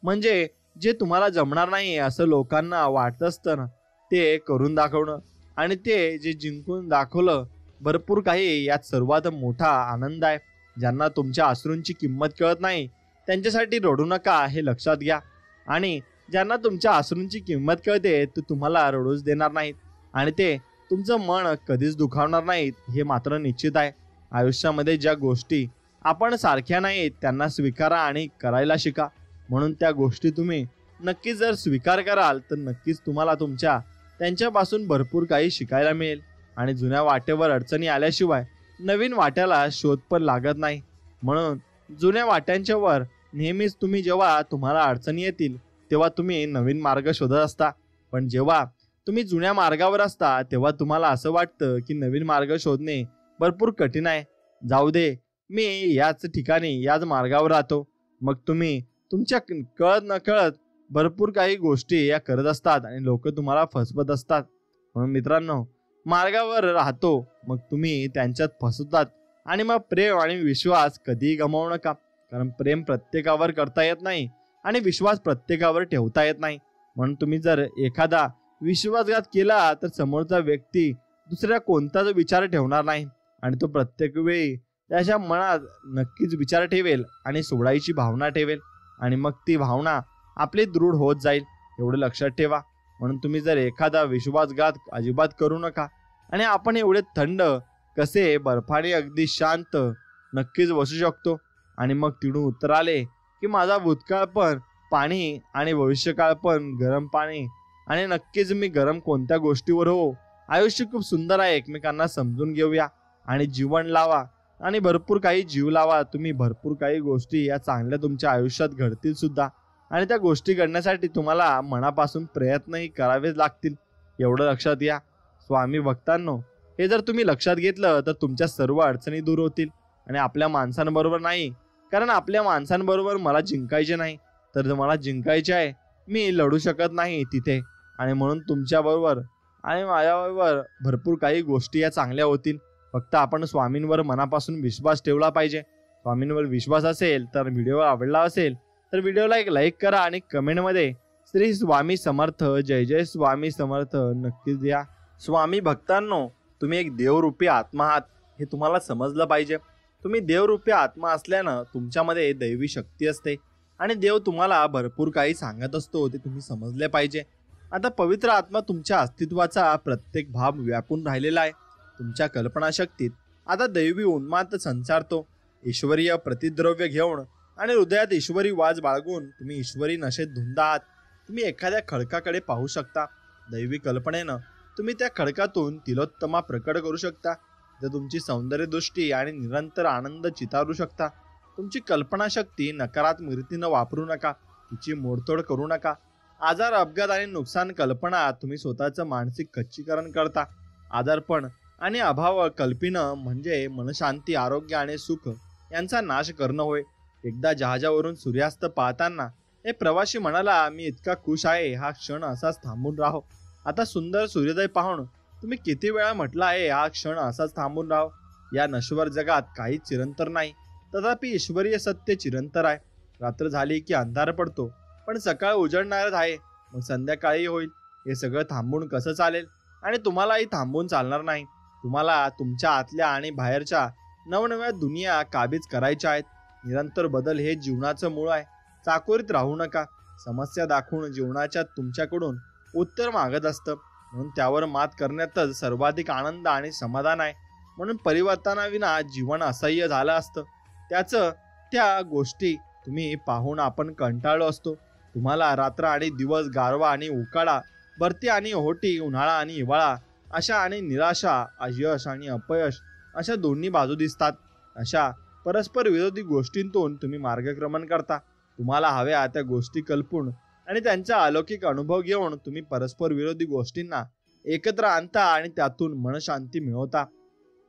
म्हणजे जे तुम्हाला जमणार नाही असं लोकांना वाटत असतं ना, ते करून दाखवणं आणि ते जे जिंकून दाखवलं भरपूर काही, यात सर्वात मोठा आनंद आहे. ज्यांना तुमच्या अश्रूंची किंमत कळत नाही त्यांच्यासाठी रडू नका हे लक्षात घ्या. आणि ज्यांना तुमच्या अश्रूंची किंमत कळते ते तुम्हाला रडूच देणार नाहीत आणि ते तुमचं मन कधीच दुखावणार नाहीत हे मात्र निश्चित आहे. आयुष्यामध्ये ज्या गोष्टी आपण सारख्या नाहीत त्यांना स्वीकारा आणि करायला शिका. म्हणून त्या गोष्टी तुम्ही नक्कीच जर स्वीकार कराल तर नक्कीच तुम्हाला त्यांच्यापासून भरपूर काही शिकायला मिळेल. आणि जुन्या वाटेवर अडचणी आल्याशिवाय नवीन वाट्याला शोध पण लागत नाही. म्हणून जुन्या वाट्यांच्या वर नेहमीच जेव्हा तुम्हाला अडचणी येतील तेव्हा तुम्ही नवीन मार्ग शोधत असता. पण जेव्हा तुम्ही जुन्या मार्गावर असता तेव्हा तुम्हाला असं वाटतं की नवीन मार्ग शोधणे भरपूर कठीण आहे. जाऊ दे, मी याच ठिकाणी याच मार्गावर राहतो. मग तुम्ही तुमच्या कळत नकळत भरपूर काही गोष्टी या करत असतात आणि लोक तुम्हाला फसवत असतात. म्हणून मित्रांनो, मार्गावर राहतो मग तुम्ही त्यांच्यात फसवतात. आणि मग प्रेम आणि विश्वास कधीही गमावू नका. कारण प्रेम प्रत्येकावर करता येत नाही आणि विश्वास प्रत्येकावर ठेवता येत नाही. म्हणून तुम्ही जर एखादा विश्वासघात केला तर समोरचा व्यक्ती दुसऱ्या कोणताच विचार ठेवणार नाही आणि तो प्रत्येक वेळी त्याच्या मनात नक्कीच विचार ठेवेल आणि सोडायची भावना ठेवेल आणि मग ती भावना आपली दृढ होत जाईल. एवढं लक्षात ठेवा. म्हणून तुम्ही जर एखादा विश्वासघात अजिबात करू नका. आणि आपण एवढे थंड कसे बर्फाने अगदी शांत नक्कीच बसू शकतो. आणि मग तिडून उत्तर आले की माझा भूतकाळ पण पाणी आणि भविष्यकाळ पण गरम पाणी, आणि नक्कीच मी गरम कोणत्या गोष्टीवर हो. आयुष्य खूप सुंदर आहे, एकमेकांना समजून घेऊया आणि जीवन लावा आणि भरपूर काही जीव लावा. तुम्ही भरपूर काही गोष्टी या चांगल्या तुमच्या आयुष्यात घडतील सुद्धा, आणि त्या गोष्टी घडण्यासाठी तुम्हाला मनापासून प्रयत्नही करावेच लागतील, एवढं लक्षात घ्या. स्वामी भक्तांनो, हे जर तुम्ही लक्षात घेतलं तर तुमच्या सर्व अडचणी दूर होतील. आणि आपल्या माणसांबरोबर नाही, कारण आपल्या माणसांबरोबर मला जिंकायचे नाही, तर मला जिंकायचे आहे. मी लढू शकत नाही तिथे, आणि म्हणून तुमच्याबरोबर आणि माझ्याबरोबर भरपूर काही गोष्टी या चांगल्या होतील. फक्त आपण स्वामींवर मनापासून विश्वास ठेवला पाहिजे. स्वामींवर विश्वास असेल तर व्हिडिओ आवडला असेल तर व्हिडिओला एक लाईक करा आणि कमेंटमध्ये श्री स्वामी समर्थ, जय जय स्वामी समर्थ नक्कीच द्या. स्वामी भक्तांनो, तुम्ही एक देवरूपी आत्मा आहात हे तुम्हाला समजलं पाहिजे. तुम्ही देवरूपी आत्मा असल्यानं तुमच्यामध्ये दैवी शक्ती असते आणि देव तुम्हाला भरपूर काही सांगत असतो, ते तुम्ही समजले पाहिजे. आता पवित्र आत्मा तुमच्या अस्तित्वाचा प्रत्येक भाग व्यापून राहिलेला आहे. तुमच्या कल्पनाशक्तीत आता दैवी उन्माद संचारतो. ईश्वरीय प्रतिद्रव्य घेऊन आणि हृदयात ईश्वरी वाज बाळगून तुम्ही ईश्वरी नशेत धुंद आहात. तुम्ही एखाद्या खडकाकडे पाहू शकता. दैवी कल्पनेनं तुम्ही त्या खडकातून तिलोत्तमा प्रकट करू शकता. जर तुमची सौंदर्य दृष्टी आणि निरंतर आनंद चितारू शकता. तुमची कल्पनाशक्ती नकारात्मक वापरू नका, तिची मोडतोड करू नका. आजार, अपघात आणि नुकसान कल्पना तुम्ही स्वतःचं मानसिक खच्चीकरण करता. आजारपण आणि अभाव कल्पना म्हणजे मनशांती, आरोग्य आणि सुख यांचा नाश करणं होय. एकदा जहाजावरून सूर्यास्त पाहताना एक प्रवासी म्हणाला, मी इतका खुश आहे, हा क्षण असाच थांबून राहो. आता सुंदर सूर्योदय पाहून तुम्ही किती वेळा म्हटलं आहे, हा क्षण असाच थांबून राहो. या नश्वर जगात काही चिरंतर नाही, तथापि ईश्वरीय सत्य चिरंतर आहे. रात्र झाली की अंधार पडतो, पण सकाळ उजळणारच आहे. मग संध्याकाळी होईल. हे सगळं थांबून कसं चालेल? आणि तुम्हालाही थांबून चालणार नाही. तुम्हाला तुमच्या आतल्या आणि बाहेरच्या नवनव्या दुनिया काबीज करायच्या आहेत. निरंतर बदल हे जीवनाचं मूळ आहे. चाकोरीत राहू नका. समस्या दाखवून जीवनाच्या तुमच्याकडून उत्तर मागत असतं, म्हणून त्यावर मात करण्यातच सर्वाधिक आनंद आणि समाधान आहे. म्हणून परिवर्तनाविना जीवन असह्य झालं असतं. त्या गोष्टी तुम्ही पाहून आपण कंटाळलो असतो. तुम्हाला रात्र आणि दिवस, गारवा आणि उकाडा, भरती आणि ओहोटी, उन्हाळा आणि हिवाळा, आशा आणि निराशा, यश आणि अपयश अशा दोन्ही बाजू दिसतात. अशा परस्पर विरोधी गोष्टींतून तुम्ही मार्गक्रमण करता. तुम्हाला हव्या त्या गोष्टी कल्पून आणि त्यांचा अलौकिक अनुभव घेऊन तुम्ही परस्पर विरोधी गोष्टींना एकत्र आणता आणि त्यातून मनशांती मिळवता.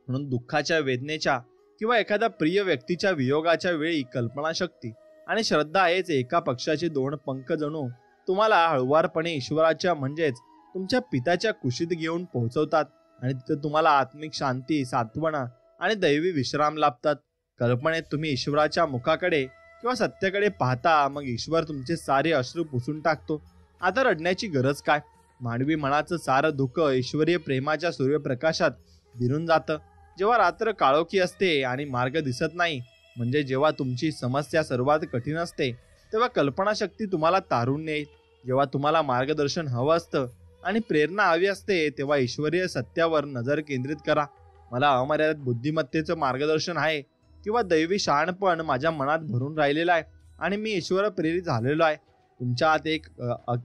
म्हणून दुःखाच्या, वेदनेच्या किंवा एखाद्या प्रिय व्यक्तीच्या वियोगाच्या वेळी कल्पनाशक्ती आणि श्रद्धा हेच एका पक्षाचे दोन पंख जणू तुम्हाला हळुवारपणे ईश्वराच्या म्हणजेच तुमच्या पित्याच्या कुशीत घेऊन पोहोचवतात, आणि तिथे तुम्हाला आत्मिक शांती, सांत्वना आणि दैवी विश्राम लाभतात. कल्पनेत तुम्ही ईश्वराच्या मुखाकडे किंवा सत्याकडे पाहता, मग ईश्वर तुमचे सारे अश्रू पुसून टाकतो. आता रडण्याची गरज काय? मानवी मनाचं सारं दुःख ईश्वरीय प्रेमाच्या सूर्यप्रकाशात विरून जातं. जेव्हा रात्र काळोखी असते आणि मार्ग दिसत नाही, म्हणजे जेव्हा तुमची समस्या सर्वात कठीण असते, तेव्हा कल्पनाशक्ती तुम्हाला तारून नेईल. जेव्हा तुम्हाला मार्गदर्शन हवं असतं आणि प्रेरणा हवी असते, तेव्हा ईश्वरीय सत्यावर नजर केंद्रित करा. मला अमर्यादित बुद्धिमत्तेचं मार्गदर्शन आहे किंवा दैवी शहाणपण माझ्या मनात भरून राहिलेला आहे आणि मी ईश्वर प्रेरित झालेलो आहे. तुमच्या आत एक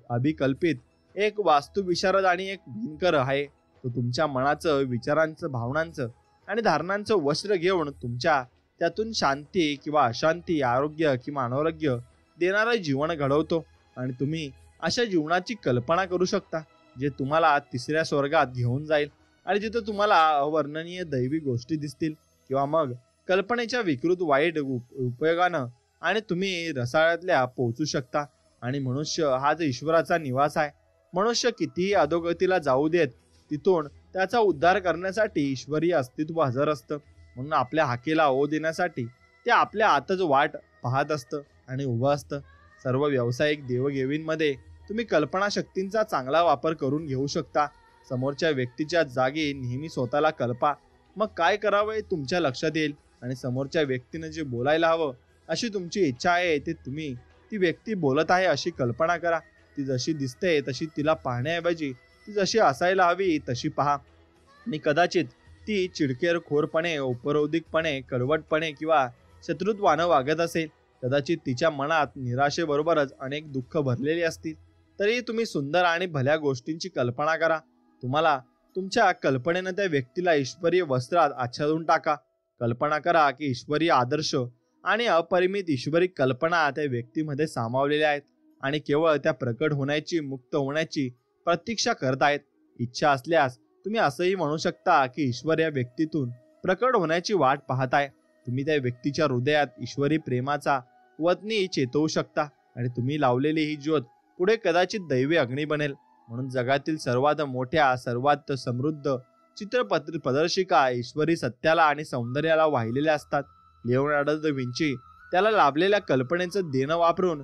अभिकल्पित, एक वास्तुविशारद आणि एक भिनकर आहे. तो तुमच्या मनाचं, विचारांचं, भावनांचं आणि धारणांचं वस्त्र घेऊन तुमच्या त्यातून शांती किंवा अशांती, आरोग्य किंवा अनारोग्य देणारं जीवन घडवतो. आणि तुम्ही अशा जीवनाची कल्पना करू शकता जे तुम्हाला तिसऱ्या स्वर्गात घेऊन जाईल आणि जिथे तुम्हाला अवर्णनीय दैवी गोष्टी दिसतील. किंवा मग कल्पनेच्या विकृत वाईट उपयोगानं आणि तुम्ही रसाळ्यातल्या पोहोचू शकता. आणि मनुष्य हाच ईश्वराचा निवास आहे. मनुष्य कितीही अधोगतीला जाऊ देत, तिथून त्याचा उद्धार करण्यासाठी ईश्वरीय अस्तित्व हजर असतं. म्हणून आपल्या हाकेला ओ देण्यासाठी ते आपल्या आतच वाट पाहत असतं आणि उभं असतं. सर्व व्यावसायिक देवघेवींमध्ये तुम्ही कल्पनाशक्तींचा चांगला वापर करून घेऊ शकता. समोरच्या व्यक्तीच्या जागी नेहमी स्वतःला कल्पा. मग काय करावं तुमच्या लक्षात येईल आणि समोरच्या व्यक्तीनं जे बोलायला हवं अशी तुमची इच्छा आहे ते तुम्ही ती व्यक्ती बोलत आहे अशी कल्पना करा. ती जशी दिसते तशी तिला पाहण्याऐवजी ती जशी असायला हवी तशी पहा. आणि कदाचित ती चिडकेरखोरपणे, उपरोधिकपणे, कडवटपणे किंवा शत्रुत्वानं वागत असेल, कदाचित तिच्या मनात निराशेबरोबरच अनेक दुःख भरलेली असतील, तरी तुम्ही सुंदर आणि भल्या गोष्टींची कल्पना करा. तुम्हाला तुमच्या कल्पनेनं त्या व्यक्तीला ईश्वरीय वस्त्रात आच्छादून टाका. कल्पना करा की ईश्वरीय आदर्श आणि अपरिमित ईश्वरी कल्पना त्या व्यक्तीमध्ये सामावलेल्या आहेत आणि केवळ त्या प्रकट होण्याची, मुक्त होण्याची प्रतीक्षा करत आहेत. इच्छा असल्यास तुम्ही असंही म्हणू शकता की ईश्वर या व्यक्तीतून प्रकट होण्याची वाट पाहताय. तुम्ही त्या व्यक्तीच्या हृदयात ईश्वरी प्रेमाचा वतनी चेतवू शकता आणि तुम्ही लावलेली ही ज्योत पुढे कदाचित दैवी अग्नी बनेल. म्हणून जगातील सर्वात मोठ्या, सर्वात समृद्ध चित्रपट प्रदर्शिका ईश्वरी सत्याला आणि सौंदर्याला वाहिलेल्या असतात. लिओनार्डो दा विंची त्याला लाभलेल्या कल्पनेचं देणं वापरून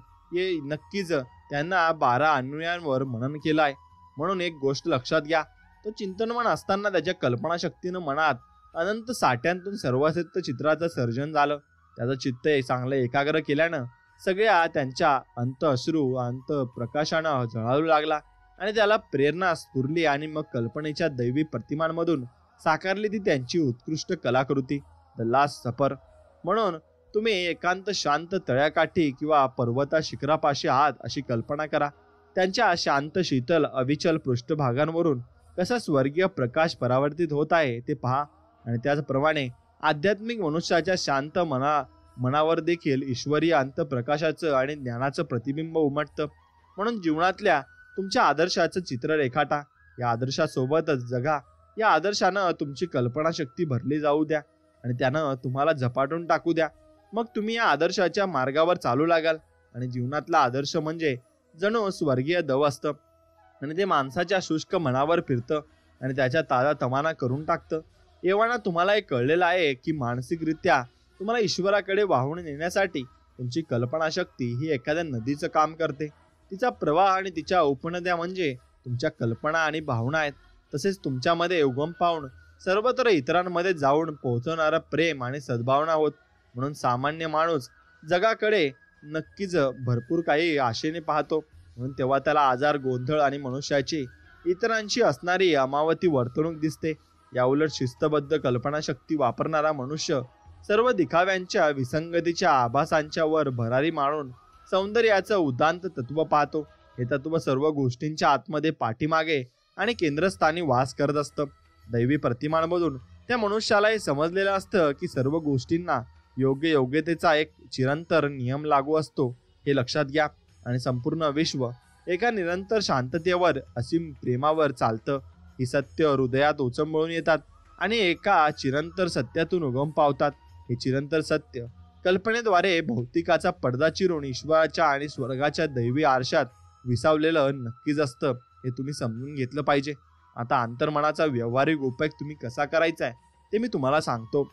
नक्कीच त्यांना 12 अन्वयांवर मनन केलं आहे. म्हणून एक गोष्ट लक्षात घ्या, तो चिंतनमन असताना त्याच्या कल्पनाशक्तीनं मनात अनंत साठ्यांतून सर्वश्रेष्ठ चित्राचं सर्जन झालं. त्याचं चित्त चांगलं एकाग्र केल्यानं सगळ्या त्यांच्या अंत अश्रू, अंत प्रकाशानं झळाळू लागला आणि त्याला प्रेरणा स्फुरली आणि मग कल्पनेच्या दैवी प्रतिमांमधून साकारली ती त्यांची उत्कृष्ट कलाकृती, द लास्ट सपर. म्हणून तुम्ही एकांत शांत तळ्याकाठी किंवा पर्वता शिखरापाशी आहात अशी कल्पना करा. त्यांच्या शांत, शीतल, अविचल पृष्ठभागांवरून कसा स्वर्गीय प्रकाश परावर्तित होत आहे ते पहा. आणि त्याचप्रमाणे आध्यात्मिक मनुष्याच्या शांत मनावर देखील ईश्वरीय अंतप्रकाशाचं आणि ज्ञानाचं प्रतिबिंब उमटतं. म्हणून जीवनातल्या तुमच्या आदर्शाचं चित्र रेखाटा. या आदर्शासोबतच जगा. या आदर्शानं तुमची कल्पनाशक्ती भरली जाऊ द्या आणि त्यानं तुम्हाला झपाटून टाकू द्या. मग तुम्ही या आदर्शाच्या मार्गावर चालू लागाल. आणि जीवनातला आदर्श म्हणजे जणू स्वर्गीय दव असतं आणि ते माणसाच्या शुष्क मनावर फिरतं आणि त्याच्या ताजा तमाना करून टाकतं. एव्हाना तुम्हाला हे कळलेलं आहे की मानसिकरित्या तुम्हाला ईश्वराकडे वाहून नेण्यासाठी तुमची कल्पनाशक्ती ही एखाद्या नदीचं काम करते. तिचा प्रवाह आणि तिच्या उपनद्या म्हणजे तुमच्या कल्पना आणि भावना आहेत. तसेच तुमच्यामध्ये उगम पावून सर्वत्र इतरांमध्ये जाऊन पोहोचवणारा प्रेम आणि सद्भावना होत. म्हणून सामान्य माणूस जगाकडे नक्कीच भरपूर काही आशेने पाहतो. म्हणून तेव्हा त्याला आजार, गोंधळ आणि मनुष्याची इतरांशी असणारी अमावती वर्तणूक दिसते. याउलट शिस्तबद्ध कल्पनाशक्ती वापरणारा मनुष्य सर्व दिखाव्यांच्या, विसंगतीच्या आभासांच्या वर भरारी मारून सौंदर्याचं उदांत तत्व पाहतो. हे तत्व सर्व गोष्टींच्या आतमध्ये, पाठीमागे आणि केंद्रस्थानी वास करत असतं. दैवी प्रतिमांमधून त्या मनुष्याला हे समजलेलं असतं की सर्व गोष्टींना योग्यतेचा एक चिरंतर नियम लागू असतो. हे लक्षात घ्या. आणि संपूर्ण विश्व एका निरंतर शांततेवर, असीम प्रेमावर चालतं. ही सत्य हृदयात उचंबळून येतात आणि एका चिरंतर सत्यातून उगम पावतात. हे चिरंतर सत्य कल्पनेद्वारे भौतिकाचा पडदा चिरून ईश्वराच्या आणि स्वर्गाच्या दैवी आरशात विसावलेलं नक्कीच असतं. हे तुम्ही समजून घेतलं पाहिजे. आता अंतर्मनाचा व्यावहारिक उपयोग तुम्ही कसा करायचा आहे ते मी तुम्हाला सांगतो.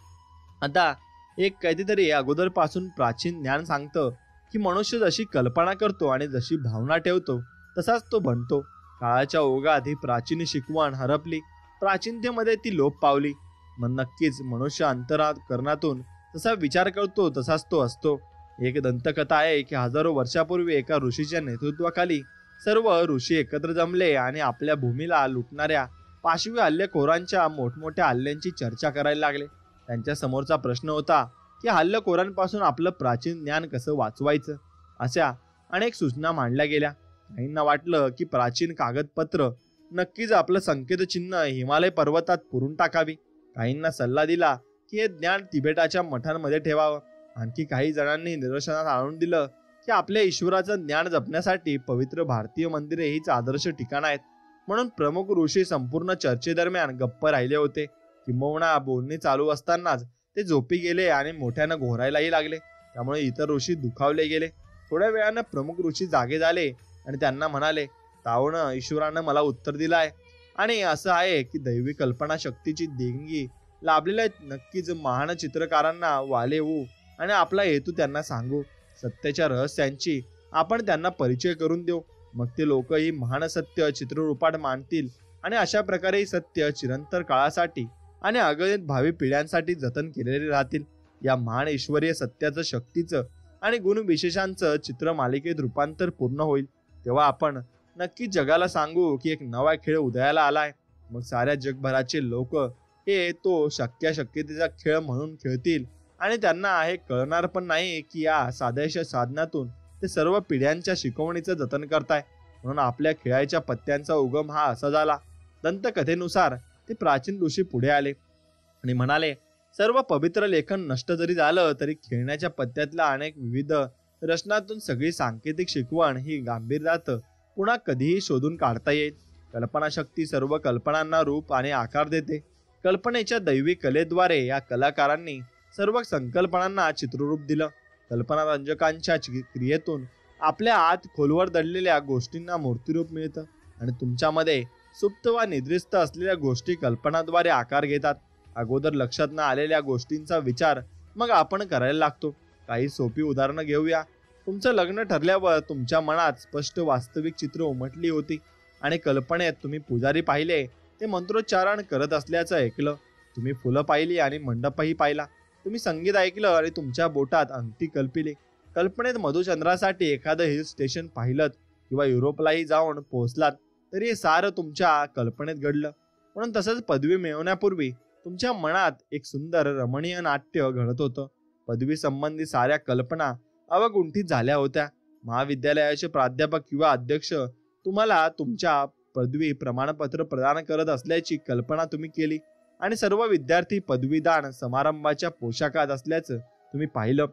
आता एक कधीतरी अगोदरपासून प्राचीन ज्ञान सांगतं की मनुष्य जशी कल्पना करतो आणि जशी भावना ठेवतो तसाच तो बनतो. काळाच्या ओघात ही प्राचीन शिकवण हरपली, प्राचीनतेमध्ये ती लोप पावली. मग नक्कीच मनुष्य अंतःकरणातून जसा विचार करतो तसाच तो असतो. एक दंतकथा आहे की हजारो वर्षापूर्वी एका ऋषीच्या नेतृत्वाखाली सर्व ऋषी एकत्र जमले आणि आपल्या भूमीला लुटणाऱ्या पाशवी हल्लेखोरांच्या मोठमोठ्या हल्ल्यांची चर्चा करायला लागले. त्यांच्या समोरचा प्रश्न होता की हल्लेखोरांपासून आपलं प्राचीन ज्ञान कसं वाचवायचं. अशा अनेक सूचना मांडल्या गेल्या. काहींना वाटलं की प्राचीन कागदपत्र नक्कीच आपलं संकेतचिन्ह हिमालय पर्वतात पुरून टाकावी. काहींना सल्ला दिला की हे ज्ञान तिबेटाच्या मठांमध्ये ठेवावं. आणखी काही जणांनी निदर्शनास आणून दिलं की आपल्या ईश्वराचं ज्ञान जपण्यासाठी पवित्र भारतीय मंदिरे हीच आदर्श ठिकाण आहेत. म्हणून प्रमुख ऋषी संपूर्ण चर्चेदरम्यान गप्प राहिले होते. किंबहुना बोलणी चालू असतानाच ते झोपी गेले आणि मोठ्यानं घोरायलाही लागले. त्यामुळे इतर ऋषी दुखावले गेले. थोड्या वेळानं प्रमुख ऋषी जागे झाले आणि त्यांना म्हणाले, तावणं ईश्वरानं मला उत्तर दिलं आहे आणि असं आहे की दैवी कल्पना शक्तीची देणगी लाभलेल्या नक्कीच महान चित्रकारांना वाले होऊ आणि आपला हेतू त्यांना सांगू. सत्याच्या रहस्यांची आपण त्यांना परिचय करून देऊ. मग ते लोक ही महान सत्य चित्ररूपात मांडतील आणि अशा प्रकारे सत्य चिरंतर काळासाठी आणि अगणित भावी पिढ्यांसाठी जतन केलेले राहतील. या महान ईश्वरीय सत्याचं, शक्तीचं आणि गुणविशेषांचं चित्र मालिकेत रूपांतर पूर्ण होईल. तेव्हा आपण नक्की जगाला सांगू की एक नवा खेळ उदयाला आलाय. मग साऱ्या जगभराचे लोक हे तो शक्यतेचा खेळ म्हणून खेळतील आणि त्यांना हे कळणार पण नाही की या साध्याशा साधनातून ते सर्व पिढ्यांच्या शिकवणीचं जतन करताय. म्हणून आपल्या खेळाच्या पत्त्यांचा उगम हा असा झाला. दंतकथेनुसार ते प्राचीन ऋषी पुढे आले आणि म्हणाले, सर्व पवित्र लेखन नष्ट जरी झालं तरी खेळण्याच्या पत्त्यातल्या अनेक विविध रचनातून सगळी सांकेतिक शिकवण ही गांभीर्यात पुन्हा कधीही शोधून काढता येईल. कल्पनाशक्ती सर्व कल्पनांना रूप आणि आकार देते. कल्पनेच्या दैवी कलेद्वारे या कलाकारांनी सर्व संकल्पनांना चित्ररूप दिलं. कल्पनारंजकांच्या क्रियेतून आपल्या आत खोलवर दडलेल्या गोष्टींना मूर्तिरूप मिळतं आणि तुमच्यामध्ये सुप्त वा निद्रिस्त असलेल्या गोष्टी कल्पनाद्वारे आकार घेतात. अगोदर लक्षात न आलेल्या गोष्टींचा विचार मग आपण करायला लागतो. काही सोपी उदाहरणं घेऊया. तुमचं लग्न ठरल्यावर तुमच्या मनात स्पष्ट वास्तविक चित्र उमटली होती आणि कल्पनेत तुम्ही पुजारी पाहिले ते मंत्रोच्चारण करत असल्याचं ऐकलं. तुम्ही फुलं पाहिली आणि मंडपही पाहिला. तुम्ही संगीत ऐकलं आणि तुमच्या बोटात अंगठी कल्पिली. कल्पनेत मधुचंद्रासाठी एखादं हिल स्टेशन पाहिलं किंवा युरोपलाही जाऊन पोहोचलात तरी हे सारं तुमच्या कल्पनेत घडलं. म्हणून तसंच पदवी मिळवण्यापूर्वी तुमच्या मनात एक सुंदर रमणीय नाट्य घडत होतं. पदवी संबंधी साऱ्या कल्पना अवगुंठित झाल्या होत्या. महाविद्यालयाचे प्राध्यापक किंवा अध्यक्ष तुम्हाला तुमच्या पदवी प्रमाणपत्र प्रदान करत असल्याची कल्पना तुम्ही केली आणि सर्व विद्यार्थी पदवीदान समारंभाच्या पोशाखात असल्याचं तुम्ही पाहिलं.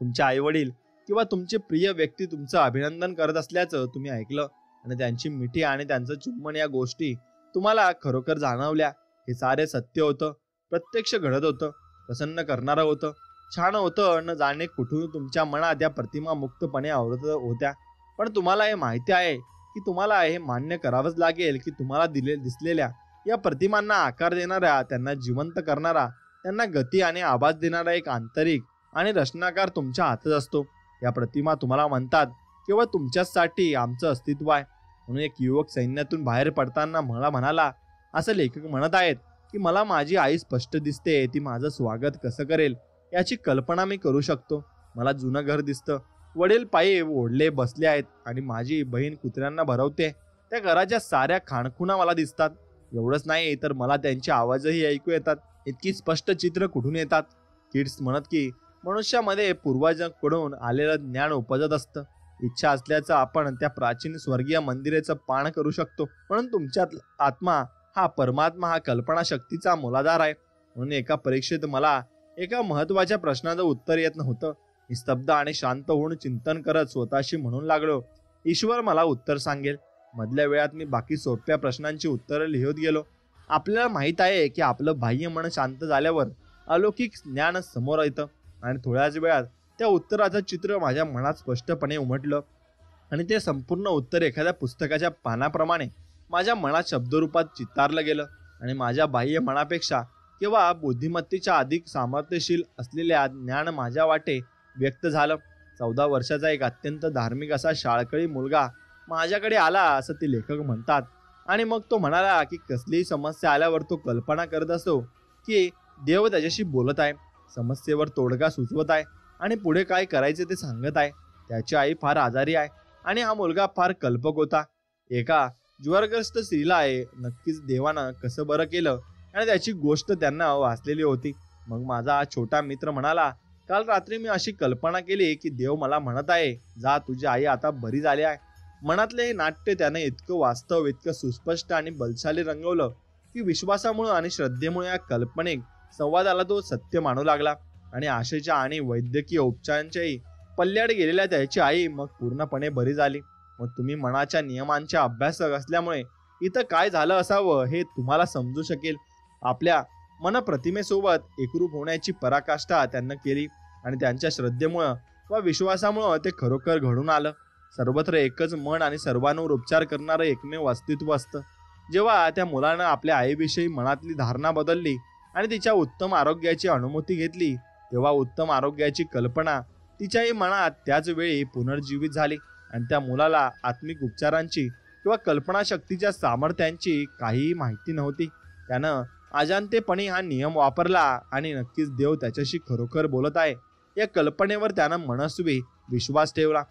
तुमचे आईवडील किंवा तुमचे प्रिय व्यक्ती तुमचं अभिनंदन करत असल्याचं तुम्ही ऐकलं आणि त्यांची मिठी आणि त्यांचं चुंबन या गोष्टी तुम्हाला खरोखर जाणवल्या. हे सारे सत्य होतं, प्रत्यक्ष घडत होतं, प्रसन्न करणारं होतं, छान होतं. न जाणे कुठून तुमच्या मनात या प्रतिमा मुक्तपणे आवडत होत्या. पण तुम्हाला हे माहिती आहे की तुम्हाला हे मान्य करावंच लागेल की तुम्हाला दिसलेल्या या प्रतिमांना आकार देणारा, त्यांना जिवंत करणारा, त्यांना गती आणि आवाज देणारा एक आंतरिक आणि रचनाकार तुमच्या हातात असतो. या प्रतिमा तुम्हाला म्हणतात केवळ तुमच्यासाठी आमचं अस्तित्व आहे. म्हणून एक युवक सैन्यातून बाहेर पडताना मला म्हणाला, असं लेखक म्हणत आहेत की मला माझी आई स्पष्ट दिसते. ती माझं स्वागत कसं करेल याची कल्पना मी करू शकतो. मला जुनं घर दिसतं. वडील पायी ओढले बसले आहेत आणि माझी बहीण कुत्र्यांना भरवते. त्या घराच्या साऱ्या खाणखुणा मला दिसतात. एवढंच नाही तर मला त्यांचे आवाजही ऐकू येतात. इतकी स्पष्ट चित्र कुठून येतात? किड्स म्हणत की मनुष्यामध्ये पूर्वजांकडून आलेलं ज्ञान उपजत असतं. इच्छा असल्याचं आपण त्या प्राचीन स्वर्गीय मंदिराचं पान करू शकतो. म्हणून तुमच्यात आत्मा हा परमात्मा हा कल्पनाशक्तीचा मोलाधार आहे. म्हणून एका परीक्षेत मला एका महत्वाच्या प्रश्नाचं उत्तर येत नव्हतं. मी स्तब्ध आणि शांत होऊन चिंतन करत स्वतःशी म्हणून लागलो, ईश्वर मला उत्तर सांगेल. मधल्या वेळात मी बाकी सोप्या प्रश्नांची उत्तरं लिहत गेलो. आपल्याला माहित आहे की आपलं बाह्य मन शांत झाल्यावर अलौकिक ज्ञान समोर येतं आणि थोड्याच वेळात त्या उत्तराचं चित्र माझ्या मनात स्पष्टपणे उमटलं आणि ते संपूर्ण उत्तर एखाद्या पुस्तकाच्या पानाप्रमाणे माझ्या मनात शब्दरूपात चितारलं गेलं आणि माझ्या बाह्य मनापेक्षा किंवा बुद्धिमत्तेच्या अधिक सामर्थ्यशील असलेल्या ज्ञान माझ्या वाटे व्यक्त झालं. 14 वर्षाचा एक अत्यंत धार्मिक असा शाळकरी मुलगा माझ्याकडे आला असं ते लेखक म्हणतात आणि मग तो म्हणाला की कसलीही समस्या आल्यावर तो कल्पना करत असतो की देव त्याच्याशी बोलत आहे, समस्येवर तोडगा सुचवत आहे आणि पुढे काय करायचे ते सांगत आहे. त्याची आई फार आजारी आहे आणि हा मुलगा फार कल्पक होता. एका ज्वरग्रस्त स्त्रीला आहे. नक्कीच देवानं कसं बरं केलं आणि त्याची गोष्ट त्यांना वाचलेली होती. मग माझा हा छोटा मित्र म्हणाला, काल रात्री मी अशी कल्पना केली की देव मला म्हणत आहे, जा तुझी आई आता बरी झाली आहे. मनातले हे नाट्य त्याने इतकं वास्तव, इतकं सुस्पष्ट आणि बलशाली रंगवलं की विश्वासामुळे आणि श्रद्धेमुळे या काल्पनिक संवादाला तो सत्य मानू लागला आणि आशेच्या आणि वैद्यकीय उपचारांच्याही पल्ल्याड गेलेल्या त्याची आई मग पूर्णपणे बरी झाली. मग तुम्ही मनाच्या नियमांच्या अभ्यासक असल्यामुळे इथं काय झालं असावं हे तुम्हाला समजू शकेल. आपल्या मनप्रतिमेसोबत एकरूप होण्याची पराकाष्ठा त्यांना केली आणि त्यांच्या श्रद्धेमुळं व विश्वासामुळं ते खरोखर घडून आलं. सर्वत्र एकच मन आणि सर्वांवर उपचार करणारं एकमेव अस्तित्व असतं. जेव्हा त्या मुलानं आपल्या आईविषयी मनातली धारणा बदलली आणि तिच्या उत्तम आरोग्याची अनुमती घेतली तेव्हा उत्तम आरोग्याची कल्पना तिच्याही मनात त्याच वेळी पुनर्जीवित झाली आणि त्या मुलाला आत्मिक उपचारांची किंवा कल्पनाशक्तीच्या सामर्थ्यांची काहीही माहिती नव्हती. त्यानं अजाणतेपणी हा नियम वापरला आणि नक्कीच देव त्याच्याशी खरोखर बोलत आहे या कल्पनेवर त्यानं मनस्वी विश्वास ठेवला.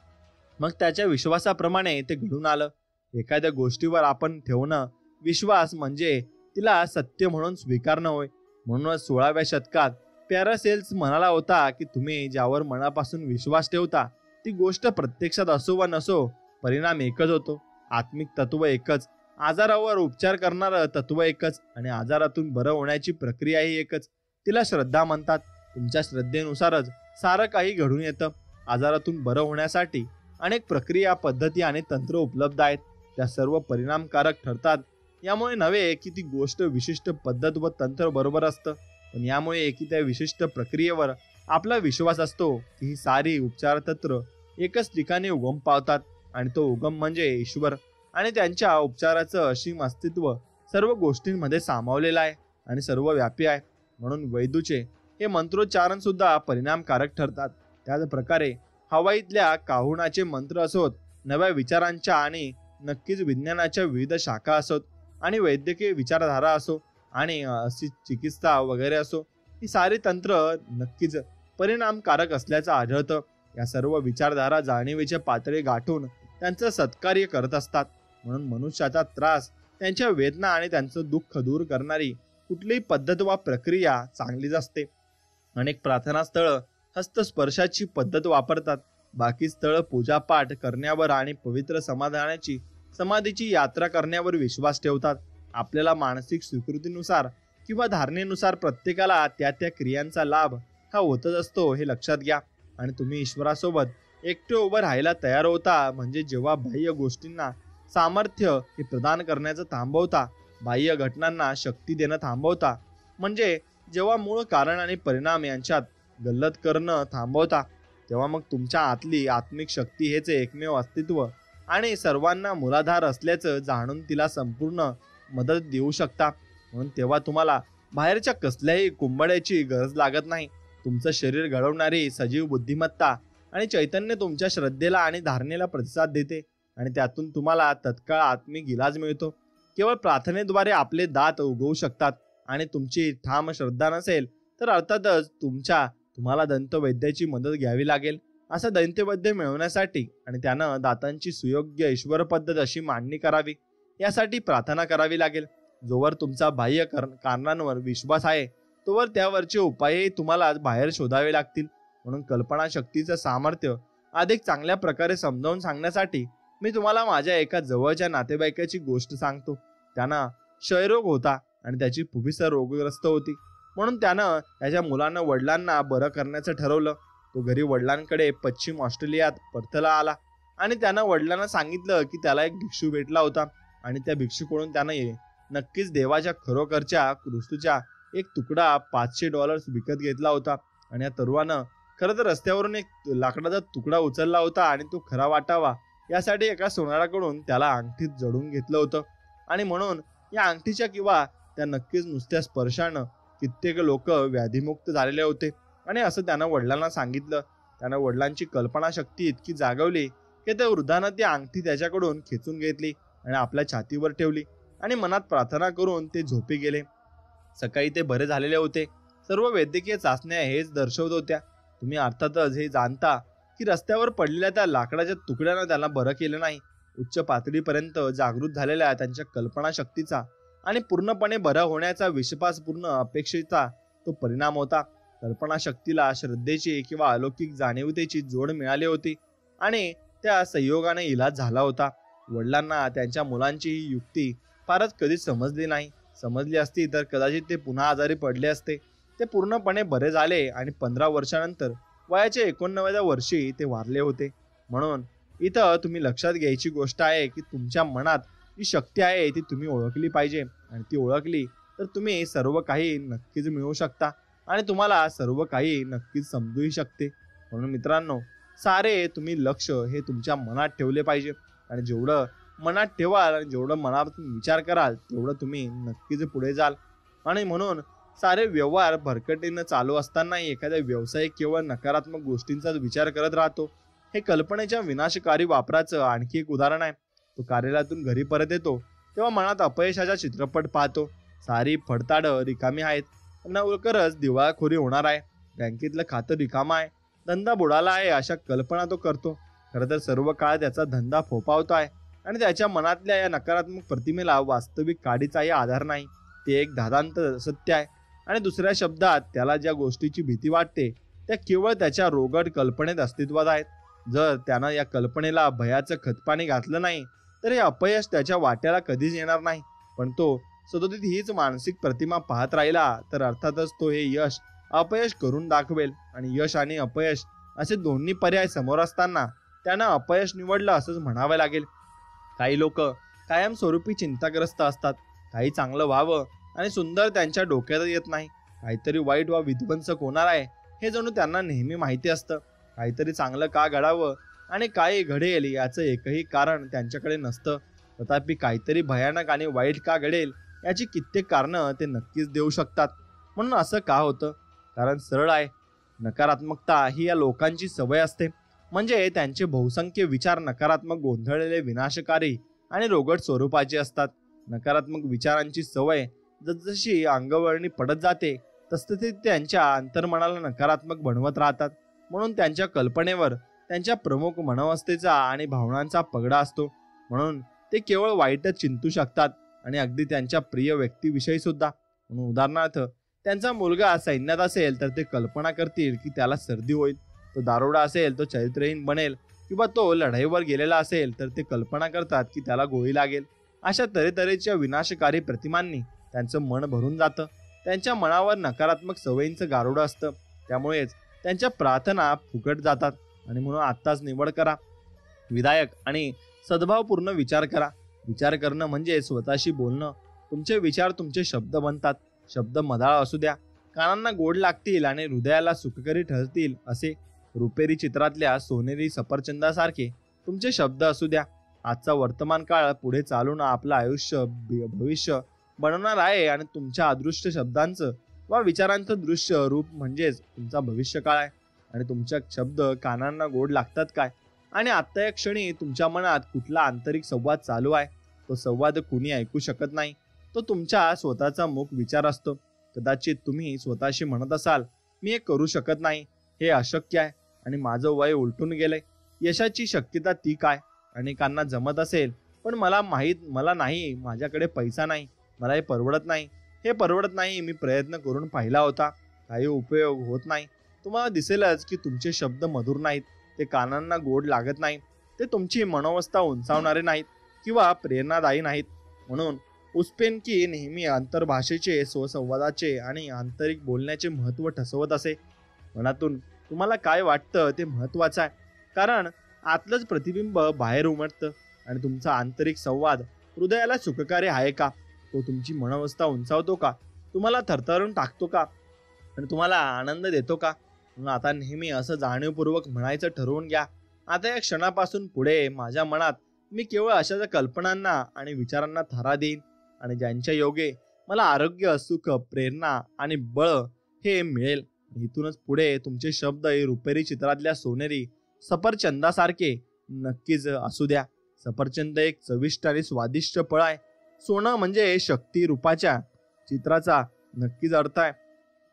मग त्याच्या विश्वासाप्रमाणे ते घडून आलं. एखाद्या गोष्टीवर आपण ठेवणं विश्वास म्हणजे तिला सत्य म्हणून स्वीकारणं होय. म्हणूनच 16व्या शतकात पॅरासेल्स म्हणाला होता की तुम्ही ज्यावर मनापासून विश्वास ठेवता ती गोष्ट प्रत्यक्षात असो वा नसो, परिणाम एकच होतो. आत्मिक तत्व एकच, आजारावर उपचार करणारं तत्व एकच आणि आजारातून बरं होण्याची प्रक्रियाही एकच. तिला श्रद्धा म्हणतात. तुमच्या श्रद्धेनुसारच सारं काही घडून येतं. आजारातून बरं होण्यासाठी अनेक प्रक्रिया, पद्धती आणि तंत्र उपलब्ध आहेत. त्या सर्व परिणामकारक ठरतात. यामुळे नव्हे की ती गोष्ट विशिष्ट पद्धत व तंत्र बरोबर असतं, पण यामुळे की त्या विशिष्ट प्रक्रियेवर आपला विश्वास असतो की ही सारी उपचार तंत्र एकच ठिकाणी उगम पावतात आणि तो उगम म्हणजे ईश्वर आणि त्यांच्या उपचाराचं असीम अस्तित्व सर्व गोष्टींमध्ये सामावलेलं आहे आणि सर्व व्यापी आहे. म्हणून वैदूचे हे मंत्रोच्चारण सुद्धा परिणामकारक ठरतात. त्याच प्रकारे हवाईतल्या काहुणाचे मंत्र असोत, नव्या विचारांच्या आणि नक्कीच विज्ञानाच्या विविध शाखा असोत आणि वैद्यकीय विचारधारा असो आणि अशी चिकित्सा वगैरे असो, ही सारी तंत्र नक्कीच परिणामकारक असल्याचं आढळतं. या सर्व विचारधारा जाणीवेच्या पातळी गाठून त्यांचं सत्कार्य करत असतात. म्हणून मनुष्याचा त्रास, त्यांच्या वेदना आणि त्यांचं दुःख दूर करणारी कुठलीही पद्धत वा प्रक्रिया चांगलीच असते. अनेक प्रार्थना स्थळं हस्तस्पर्शाची पद्धत वापरतात. बाकी स्थळं पूजापाठ करण्यावर आणि पवित्र समाधीची यात्रा करण्यावर विश्वास ठेवतात. आपल्याला मानसिक स्वीकृतीनुसार किंवा धारणेनुसार प्रत्येकाला त्या त्या क्रियांचा लाभ हा होतच असतो, हे लक्षात घ्या. आणि तुम्ही ईश्वरासोबत एकटे उभं राहायला तयार होता म्हणजे जेव्हा बाह्य गोष्टींना सामर्थ्य हे प्रदान करण्याचं थांबवता, बाह्य घटनांना शक्ती देणं थांबवता, म्हणजे जेव्हा मूळ कारण आणि परिणाम यांच्यात गल्लत करणं थांबवता, तेव्हा मग तुमच्या आतली आत्मिक शक्ती हेच एकमेव अस्तित्व आणि सर्वांना मूलाधार असल्याचं जाणून तिला संपूर्ण मदत देऊ शकता. म्हणून तेव्हा तुम्हाला बाहेरच्या कसल्याही कुंबड्याची गरज लागत नाही. तुमचं शरीर घडवणारी सजीव बुद्धिमत्ता आणि चैतन्य तुमच्या श्रद्धेला आणि धारणेला प्रतिसाद देते आणि त्यातून तुम्हाला तत्काळ आत्मिक इलाज मिळतो. केवळ प्रार्थनेद्वारे आपले दात उगवू शकतात आणि तुमची ठाम श्रद्धा नसेल तर अर्थातच तुम्हाला दंतवैद्याची मदत घ्यावी लागेल. असं दैत्यवैद्य मिळवण्यासाठी आणि त्यानं दातांची सुयोग्य ईश्वर पद्धत अशी मांडणी करावी, यासाठी प्रार्थना करावी लागेल. जोवर तुमचा बाह्य कारणांवर विश्वास आहे तोवर त्यावरचे उपायही तुम्हाला बाहेर शोधावे लागतील. म्हणून कल्पनाशक्तीचं सामर्थ्य अधिक चांगल्या प्रकारे समजावून सांगण्यासाठी मी तुम्हाला माझ्या एका जवळच्या नातेवाईकाची गोष्ट सांगतो. त्यांना क्षयरोग होता आणि त्याची फुफ्फुसं रोगग्रस्त होती. म्हणून त्यानं त्याच्या मुलांना वडिलांना बरं करण्याचं ठरवलं. तो घरी वडिलांकडे पश्चिम ऑस्ट्रेलियात परतला आला आणि त्यानं वडिलांना सांगितलं की त्याला एक भिक्षू भेटला होता आणि त्या भिक्षूकडून त्यानं नक्कीच देवाच्या खरोखरच्या क्रिस्तूच्या एक तुकडा $500 विकत घेतला होता. आणि या तरुणानं खरं तर रस्त्यावरून एक लाकडाचा तुकडा उचलला होता आणि तो खरा वाटावा यासाठी एका सोनाराकडून त्याला अंगठीत जडून घेतलं होतं. आणि म्हणून या अंगठीच्या किंवा त्या नक्कीच नुसत्या स्पर्शानं कित्येक लोक व्याधीमुक्त झालेले होते. आणि असं त्यानं वडिलांना सांगितलं. त्यानं वडिलांची कल्पनाशक्ती इतकी जागवली की त्या वृद्धानं ती अंगठी त्याच्याकडून खेचून घेतली आणि आपल्या छातीवर ठेवली आणि मनात प्रार्थना करून ते झोपी गेले. सकाळी ते बरे झालेले होते. सर्व वैद्यकीय चाचण्या हेच दर्शवत होत्या. तुम्ही अर्थातच हे जाणता की रस्त्यावर पडलेल्या त्या लाकडाच्या तुकड्यानं त्याला बरं केलं नाही. उच्च पातळीपर्यंत जागृत झालेल्या त्यांच्या कल्पनाशक्तीचा आणि पूर्णपणे बरं होण्याचा विश्वासपूर्ण अपेक्षेचा तो परिणाम होता. कल्पनाशक्तीला श्रद्धेची किंवा अलौकिक जाणीवतेची जोड मिळाली होती आणि त्या संयोगाने इलाज झाला होता. वडिलांना त्यांच्या मुलांची ही युक्ती फारच कधीच समजली नाही. समजली असती तर कदाचित ते पुन्हा आजारी पडले असते. ते पूर्णपणे बरे झाले आणि 15 वर्षानंतर वयाच्या 89व्या वर्षी ते वारले होते. म्हणून इथं तुम्ही लक्षात घ्यायची गोष्ट आहे की तुमच्या मनात जी शक्ती आहे ती तुम्ही ओळखली पाहिजे आणि ती ओळखली तर तुम्ही सर्व काही नक्कीच मिळवू शकता आणि तुम्हाला सर्व काही नक्कीच समजूही शकते. म्हणून मित्रांनो, सारे तुम्ही लक्ष हे तुमच्या मनात ठेवले पाहिजे आणि जेवढं मनात ठेवाल आणि जेवढं मनातून विचार कराल तेवढं तुम्ही नक्कीच पुढे जाल. आणि म्हणून सारे व्यवहार भरकटीनं चालू असतानाही एखादा व्यवसाय केवळ नकारात्मक गोष्टींचाच विचार करत राहतो. हे कल्पनेच्या विनाशकारी वापराचं आणखी एक उदाहरण आहे. तो कार्यालयातून घरी परत येतो तेव्हा मनात अपयशाचा चित्रपट पाहतो. सारी फडताडं रिकामी आहेत, लवकरच दिवाळखोरी होणार आहे, बँकेतलं खातं रिकामं आहे, धंदा बुडाला आहे अशा कल्पना तो करतो. खरं तर सर्व काळ त्याचा धंदा फोपावतो आहे आणि त्याच्या मनातल्या या नकारात्मक प्रतिमेला वास्तविक काडीचाही आधार नाही. ते एक धादांत सत्य आहे. आणि दुसऱ्या शब्दात त्याला ज्या गोष्टीची भीती वाटते त्या केवळ त्याच्या रोगट कल्पनेत अस्तित्वात आहेत. जर त्यानं या कल्पनेला भयाचं खतपाणी घातलं नाही तर हे अपयश त्याच्या वाट्याला कधीच येणार नाही. पण तो सदोदित हीच मानसिक प्रतिमा पाहत राहिला तर अर्थातच तो हे यश अपयश करून दाखवेल. आणि यश आणि अपयश असे दोन्ही पर्याय समोर असताना त्यानं अपयश निवडलं असंच म्हणावं लागेल. काही लोक कायमस्वरूपी चिंताग्रस्त असतात. काही चांगलं व्हावं आणि सुंदर त्यांच्या डोक्यात येत नाही. काहीतरी वाईट वा विध्वंसक होणार आहे हे जणू त्यांना नेहमी माहिती असतं. काहीतरी चांगलं का घडावं आणि काय घडेल याचं एकही कारण त्यांच्याकडे नसतं. तथापि काहीतरी भयानक आणि वाईट का घडेल याची कित्येक कारणं ते नक्कीच देऊ शकतात. म्हणून असं का होतं? कारण सरळ आहे, नकारात्मकता ही या लोकांची सवय असते. म्हणजे त्यांचे बहुसंख्य विचार नकारात्मक, गोंधळलेले, विनाशकारी आणि रोगट स्वरूपाचे असतात. नकारात्मक विचारांची सवय जसजशी अंगवळणी पडत जाते तसतसे त्यांच्या अंतर्मनाला नकारात्मक बनवत राहतात. म्हणून त्यांच्या कल्पनेवर त्यांच्या प्रमुख मनोवस्थेचा आणि भावनांचा पगडा असतो. म्हणून ते केवळ वाईटच चिंतू शकतात आणि अगदी त्यांच्या प्रिय व्यक्तीविषयी सुद्धा. म्हणून उदाहरणार्थ त्यांचा मुलगा सैन्यात असेल तर ते कल्पना करतील की त्याला सर्दी होईल. तो दारोडा असेल तो चरित्रहीन बनेल किंवा तो लढाईवर गेलेला असेल तर ते कल्पना करतात की त्याला गोळी लागेल. अशा तऱ्हेतऱ्हेच्या विनाशकारी प्रतिमांनी त्यांचं मन भरून जातं. त्यांच्या मनावर नकारात्मक सवयींचं गारुडं असतं. त्यामुळेच त्यांच्या प्रार्थना फुकट जातात. आणि म्हणून आत्ताच निवड करा, विधायक आणि सद्भावपूर्ण विचार करा. विचार करणं म्हणजे स्वतःशी बोलणं. तुमचे विचार तुमचे शब्द बनतात. शब्द मधाळ असू द्या, कानांना गोड लागतील आणि हृदयाला सुखकरी ठरतील असे रुपेरी चित्रातल्या सोनेरी सफरचंदासारखे तुमचे शब्द असू द्या. आजचा वर्तमान काळ पुढे चालून आपलं आयुष्य भविष्य बनवणार आहे आणि तुमच्या अदृश्य शब्दांचं वा विचारांचं दृश्य रूप म्हणजेच तुमचा भविष्यकाळ आहे. आणि तुमच्या शब्द कानांना गोड लागतात काय? आणि आत्ता या क्षणी तुमच्या मनात कुठला आंतरिक संवाद चालू आहे? तो संवाद कुणी ऐकू शकत नाही. तो तुमच्या स्वतःचा मूक विचार असतो. कदाचित तुम्ही स्वतःशी म्हणत असाल, मी हे करू शकत नाही, हे अशक्य आहे आणि माझं वय उलटून गेलंय. यशाची शक्यता ती काय? अनेकांना जमत असेल पण मला नाही, माझ्याकडे पैसा नाही, मला हे परवडत नाही, मी प्रयत्न करून पाहिला होता, काही उपयोग होत नाही. तुम्हाला दिसेलच की तुमचे शब्द मधुर नाहीत, ते कानांना गोड लागत नाही, ते तुमची मनोवस्था उंचावणारे नाहीत किंवा प्रेरणादायी नाहीत. म्हणून उस्पेनकी नेहमी आंतरभाषेचे, स्वसंवादाचे आणि आंतरिक बोलण्याचे महत्त्व ठसवत असे. मनातून तुम्हाला काय वाटतं ते महत्त्वाचं आहे, कारण आतलंच प्रतिबिंब बाहेर उमटतं. आणि तुमचा आंतरिक संवाद हृदयाला सुखकारी आहे का? तो तुमची मनोवस्था उंचावतो का? तुम्हाला थरथरून टाकतो का? आणि तुम्हाला आनंद देतो का? म्हणून आता नेहमी असं जाणीवपूर्वक म्हणायचं ठरवून घ्या, आता या क्षणापासून पुढे माझ्या मनात मी केवळ अशाच कल्पनांना आणि विचारांना थारा देईन आणि ज्यांच्या योगे मला आरोग्य, सुख, प्रेरणा आणि बळ हे मिळेल. इथूनच पुढे तुमचे शब्द हे रुपेरी चित्रातल्या सोनेरी सफरचंदासारखे नक्कीच असू द्या. सफरचंद एक चविष्ट आणि स्वादिष्ट फळ आहे. सोनं म्हणजे शक्ती रूपाच्या चित्राचा नक्कीच अर्थ आहे.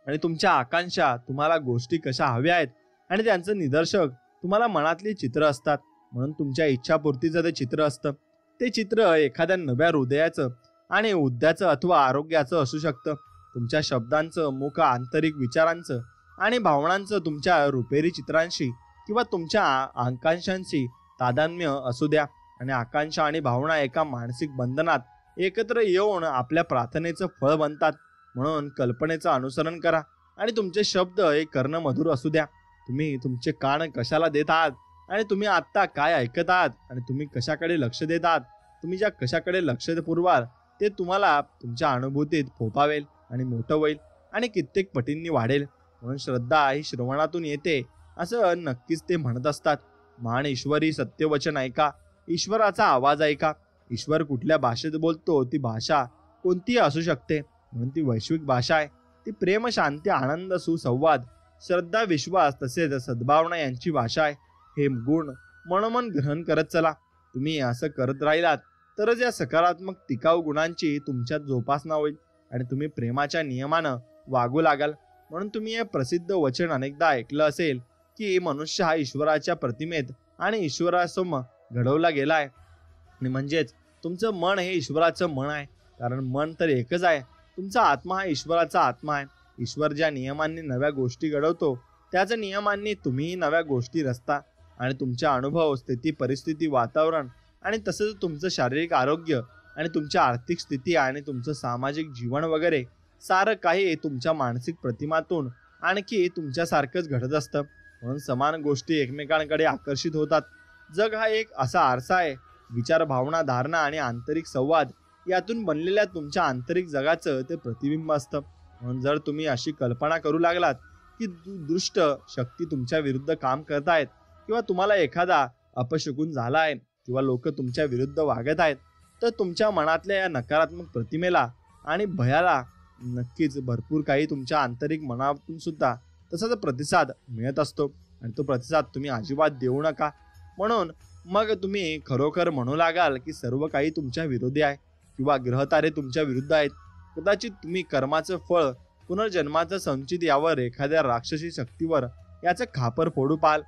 आणि तुमच्या आकांक्षा, तुम्हाला गोष्टी कशा हव्या आहेत आणि त्यांचं निदर्शक तुम्हाला मनातली चित्र असतात. म्हणून तुमच्या इच्छापूर्तीचं ते चित्र असतं. ते चित्र एखाद्या नव्या हृदयाचं आणि उद्याचं अथवा आरोग्याचं असू शकतं. तुमच्या शब्दांचं, मुख, आंतरिक विचारांचं आणि भावनांचं तुमच्या रुपेरी चित्रांशी किंवा तुमच्या आकांक्षांशी तादात्म्य असू द्या. आणि आकांक्षा आणि भावना एका मानसिक बंधनात एकत्र येऊन आपल्या प्रार्थनेचं फळ बनतात. म्हणून कल्पनेचं अनुसरण करा आणि तुमचे शब्द हे कर्ण मधुर असू द्या. तुम्ही तुमचे कान कशाला देत आहात आणि तुम्ही आत्ता काय ऐकत आहात आणि तुम्ही कशाकडे लक्ष देत आहात, तुम्ही ज्या कशाकडे लक्ष पुरवाल ते तुम्हाला तुमच्या अनुभूतीत फोपावेल आणि मोठं होईल आणि कित्येक पटींनी वाढेल. म्हणून श्रद्धा ही श्रवणातून येते असं नक्कीच ते म्हणत असतात. महान ईश्वरी सत्यवचन ऐका, ईश्वराचा आवाज ऐका. ईश्वर कुठल्या भाषेत बोलतो ती भाषा कोणतीही असू शकते. म्हणून ती वैश्विक भाषा आहे. ती प्रेम, शांती, आनंद, सुसंवाद, श्रद्धा, विश्वास तसेच सद्भावना यांची भाषा आहे. हे गुण मनोमन ग्रहण करत चला. तुम्ही असं करत राहिलात तरच या सकारात्मक टिकाऊ गुणांची तुमच्यात जोपासना होईल आणि तुम्ही प्रेमाच्या नियमानं वागू लागाल. म्हणून तुम्ही हे प्रसिद्ध वचन अनेकदा ऐकलं असेल की मनुष्य हा ईश्वराच्या प्रतिमेत आणि ईश्वरासम घडवला गेला आहे. आणि म्हणजेच तुमचं मन हे ईश्वराचं मन आहे, कारण मन तर एकच आहे. तुमचा आत्मा हा ईश्वराचा आत्मा आहे. ईश्वर ज्या नियमांनी नव्या गोष्टी घडवतो त्याच नियमांनी तुम्ही नव्या गोष्टी रचता आणि तुमच्या अनुभव, स्थिती, परिस्थिती, वातावरण आणि तसंच तुमचं शारीरिक आरोग्य आणि तुमची आर्थिक स्थिती आणि तुमचं सामाजिक जीवन वगैरे सारं काही तुमच्या मानसिक प्रतिमातून आणखी तुमच्यासारखंच घडत असतं. म्हणून समान गोष्टी एकमेकांकडे आकर्षित होतात. जग हा एक असा आरसा आहे. विचार, भावना, धारणा आणि आंतरिक संवाद यातून बनलेल्या तुमच्या आंतरिक जगाचं ते प्रतिबिंब असतं. म्हणून जर तुम्ही अशी कल्पना करू लागलात की दुष्ट शक्ती तुमच्या विरुद्ध काम करतायत किंवा तुम्हाला एखादा अपशकुन झाला आहे किंवा लोक तुमच्या विरुद्ध वागत आहेत, तर तुमच्या मनातल्या या नकारात्मक प्रतिमेला आणि भयाला नक्कीच भरपूर काही तुमच्या आंतरिक मनातून सुद्धा तसाच प्रतिसाद मिळत असतो आणि तो प्रतिसाद तुम्ही अजिबात देऊ नका. म्हणून मग तुम्ही खरोखर म्हणू लागाल की सर्व काही तुमच्या विरोधी आहे किंवा ग्रहतारे तुमच्या विरुद्ध आहेत. कदाचित तुम्ही कर्माचं फळ, पुनर्जन्माचं संचित यावर एखाद्या राक्षसी शक्तीवर याचं खापर फोडू पाल.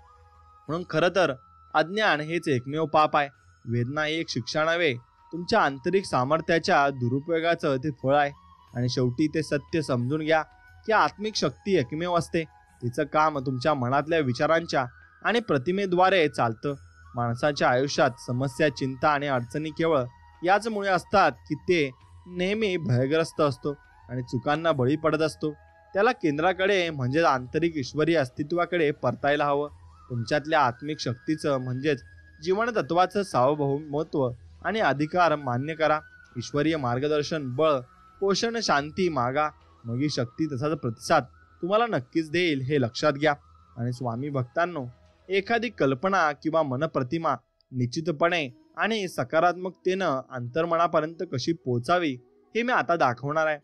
म्हणून खरं तर अज्ञान हेच एकमेव पाप आहे. वेदना ही एक शिक्षा नव्हे, तुमच्या आंतरिक सामर्थ्याच्या दुरुपयोगाचं ते फळ आहे. आणि शेवटी ते सत्य समजून घ्या की आत्मिक शक्ती एकमेव असते. तिचं काम तुमच्या मनातल्या विचारांच्या आणि प्रतिमेद्वारे चालतं. माणसाच्या आयुष्यात समस्या, चिंता आणि अडचणी केवळ याचमुळे असतात की ते नेहमी भयग्रस्त असतो आणि चुकांना बळी पडत असतो. त्याला केंद्राकडे म्हणजेच आंतरिक ईश्वरी अस्तित्वाकडे परतायला हवं. तुमच्यातल्या आत्मिक शक्तीचं म्हणजेच जीवनतत्वाचं सार्वभौमत्व आणि अधिकार मान्य करा. ईश्वरीय मार्गदर्शन, बळ, पोषण, शांती मागा. मग ही शक्ती तसाच प्रतिसाद तुम्हाला नक्कीच देईल हे लक्षात घ्या. आणि स्वामी भक्तांनो, एखादी कल्पना किंवा मनप्रतिमा निश्चितपणे आणि सकारात्मकतेनं अंतर्मनापर्यंत कशी पोचावी हे मी आता दाखवणार आहे.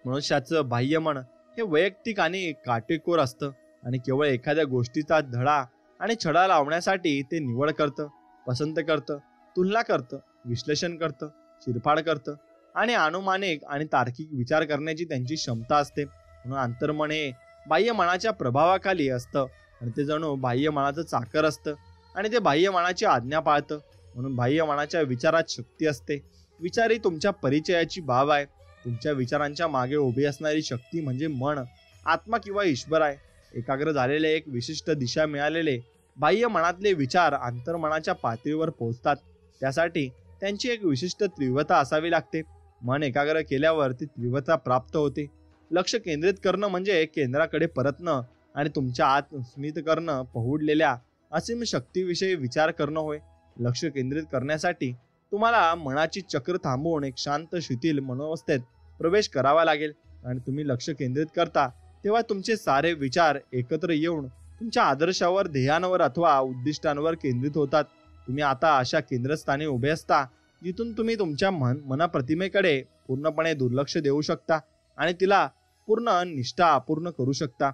मनुष्याचं बाह्यमन हे वैयक्तिक आणि काटेकोर असतं आणि केवळ एखाद्या गोष्टीचा धडा आणि छडा लावण्यासाठी ते निवड करतं, पसंत करतं, तुलना करतं, विश्लेषण करतं, शिरफाड करतं आणि अनुमानिक आणि तार्किक विचार करण्याची त्यांची क्षमता असते. म्हणून अंतर्मन हे बाह्यमनाच्या प्रभावाखाली असतं आणि ते जणू बाह्यमनाचं चाकर असतं आणि ते बाह्यमनाची आज्ञा पाळतं. म्हणून बाह्यमनाच्या विचारात शक्ती असते. विचार ही तुमच्या परिचयाची बाब आहे. तुमच्या विचारांच्या मागे उभी असणारी शक्ती म्हणजे मन, आत्मा किंवा ईश्वर आहे. एकाग्र झालेले, एक विशिष्ट दिशा मिळालेले बाह्य मनातले विचार अंतर्मनाच्या पातळीवर पोहोचतात. त्यासाठी त्यांची एक विशिष्ट तीव्रता असावी लागते. मन एकाग्र केल्यावर ती तीव्रता प्राप्त होते. लक्ष केंद्रित करणं म्हणजे केंद्राकडे परतणं आणि तुमच्या आत स्मित करणं, पहुडलेल्या असीम शक्तीविषयी विचार करणं होय. लक्ष केंद्रित करण्यासाठी तुम्हाला मनाची चक्र थांबवून एक शांत शिथिल मनोवस्थेत प्रवेश करावा लागेल. आणि तुम्ही लक्ष केंद्रित करता तेव्हा तुमचे सारे विचार एकत्र येऊन तुमच्या आदर्शावर, ध्येयांवर अथवा उद्दिष्टांवर केंद्रित होतात. तुम्ही आता अशा केंद्रस्थानी उभे असता जिथून तुम्ही तुमच्या मनप्रतिमेकडे पूर्णपणे दुर्लक्ष देऊ शकता आणि तिला पूर्ण निष्ठा अपूर्ण करू शकता.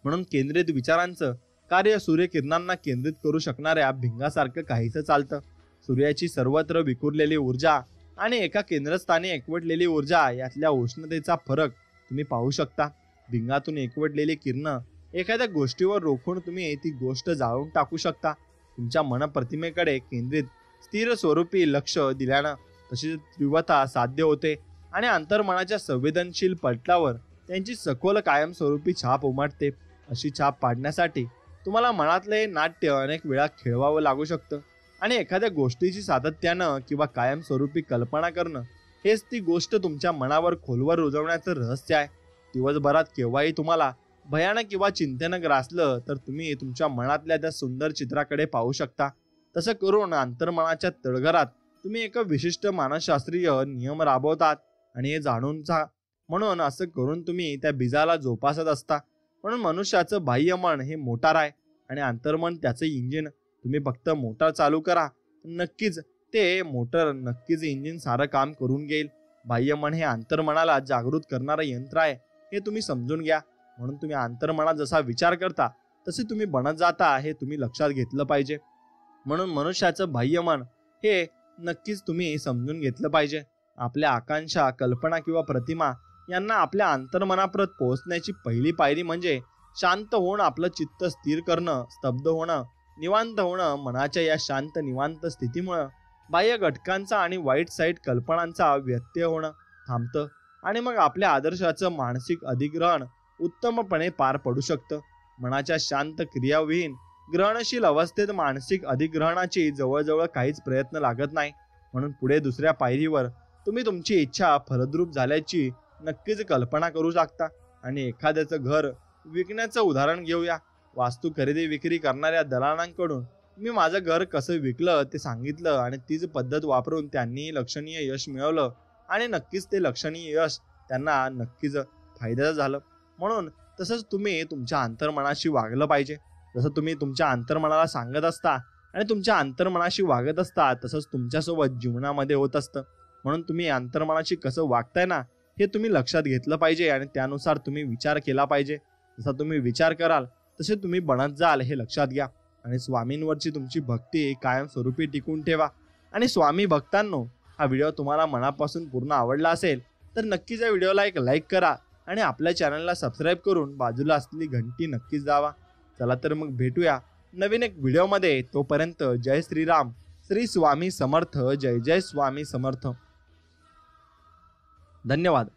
म्हणून केंद्रित विचारांचं कार्य सूर्यकिरणांना केंद्रित करू शकणाऱ्या भिंगासारखं काहीसं चालतं. सूर्याची सर्वत्र विखुरलेली ऊर्जा आणि एका केंद्रस्थानी एकवटलेली ऊर्जा यातल्या उष्णतेचा फरक तुम्ही पाहू शकता. भिंगातून एकवटलेली किरणं एखाद्या गोष्टीवर रोखून तुम्ही ती गोष्ट जाळून टाकू शकता. तुमच्या मनप्रतिमेकडे केंद्रित स्थिर स्वरूपी लक्ष दिल्यानं तशी तीव्रता साध्य होते आणि अंतर्मनाच्या संवेदनशील पटलावर त्यांची सखोल कायमस्वरूपी छाप उमटते. अशी छाप पाडण्यासाठी तुम्हाला मनातले नाट्य अनेक वेळा खेळवावं लागू शकतं आणि एखाद्या गोष्टीची सातत्यानं किंवा कायमस्वरूपी कल्पना करणं हेच ती गोष्ट तुमच्या मनावर खोलवर रुजवण्याचं रहस्य आहे. दिवसभरात केव्हाही तुम्हाला भयानक किंवा चिंतेनं ग्रासलं तर तुम्ही तुमच्या मनातल्या त्या सुंदर चित्राकडे पाहू शकता. तसं करून अंतर्मनाच्या तळघरात तुम्ही एक विशिष्ट मानसशास्त्रीय नियम राबवतात आणि हे जाणूनचा म्हणून असं करून तुम्ही त्या बीजाला जोपासत असता. म्हणून मनुष्याचं बाह्यमन हे मोटार आहे आणि अंतर्मन त्याचं इंजिन. तुम्ही फक्त मोटार चालू करा, नक्कीच ते मोटर नक्कीच इंजिन सारं काम करून घेईल. बाह्यमन हे अंतर्मनाला जागृत करणारं यंत्र आहे हे तुम्ही समजून घ्या. म्हणून तुम्ही अंतर्मनात जसा विचार करता तसे तुम्ही बनत जाता हे तुम्ही लक्षात घेतलं पाहिजे. म्हणून मनुष्याचं बाह्यमन हे नक्कीच तुम्ही समजून घेतलं पाहिजे. आपल्या आकांक्षा, कल्पना किंवा प्रतिमा यांना आपल्या अंतर्मनापर्यंत पोहोचण्याची पहिली पायरी म्हणजे शांत होऊन आपलं चित्त स्थिर करणं, स्तब्ध होणं, निवांत होणं. मनाच्या या शांत निवांत स्थितीमुळं बाह्य घटकांचा आणि वाईट साईट कल्पनांचा व्यत्यय होणं थांबतं आणि मग आपल्या आदर्शाचं मानसिक अधिग्रहण उत्तमपणे पार पडू शकतं. मनाच्या शांत क्रियाविहीन ग्रहणशील अवस्थेत मानसिक अधिग्रहणाची जवळजवळ काहीच प्रयत्न लागत नाही. म्हणून पुढे दुसऱ्या पायरीवर तुम्ही तुमची इच्छा फलद्रूप झाल्याची नक्कीच कल्पना करू शकता. आणि एखाद्याचं घर विकण्याचं उदाहरण घेऊया. वास्तू खरेदी विक्री करणाऱ्या दलालांकडून मी माझं घर कसं विकलं ते सांगितलं आणि तीच पद्धत वापरून त्यांनी लक्षणीय यश मिळवलं आणि नक्कीच ते लक्षणीय यश त्यांना नक्कीच फायद्याचं झालं. म्हणून तसंच तुम्ही तुमच्या अंतर्मनाशी वागलं पाहिजे. जसं तुम्ही तुमच्या अंतर्मनाला सांगत असता आणि तुमच्या अंतर्मनाशी वागत असता तसंच तुमच्यासोबत जीवनामध्ये होत असतं. म्हणून तुम्ही अंतर्मनाशी कसं वागताय ना हे तुम्ही लक्षात घेतलं पाहिजे आणि त्यानुसार तुम्ही विचार केला पाहिजे. जसा तुम्ही विचार कराल तसे तुम्ही बनत जाल हे लक्षात घ्या. आणि स्वामींवरची तुमची भक्ती कायमस्वरूपी टिकून ठेवा. आणि स्वामी भक्तांनो, हा व्हिडिओ तुम्हाला मनापासून पूर्ण आवडला असेल तर नक्कीच या व्हिडिओला एक लाईक करा आणि आपल्या चॅनलला सबस्क्राईब करून बाजूला असलेली घंटी नक्कीच दाबा. चला तर मग भेटूया नवीन एक व्हिडिओमध्ये. तोपर्यंत जय श्रीराम, श्री स्वामी समर्थ, जय जय स्वामी समर्थ. धन्यवाद.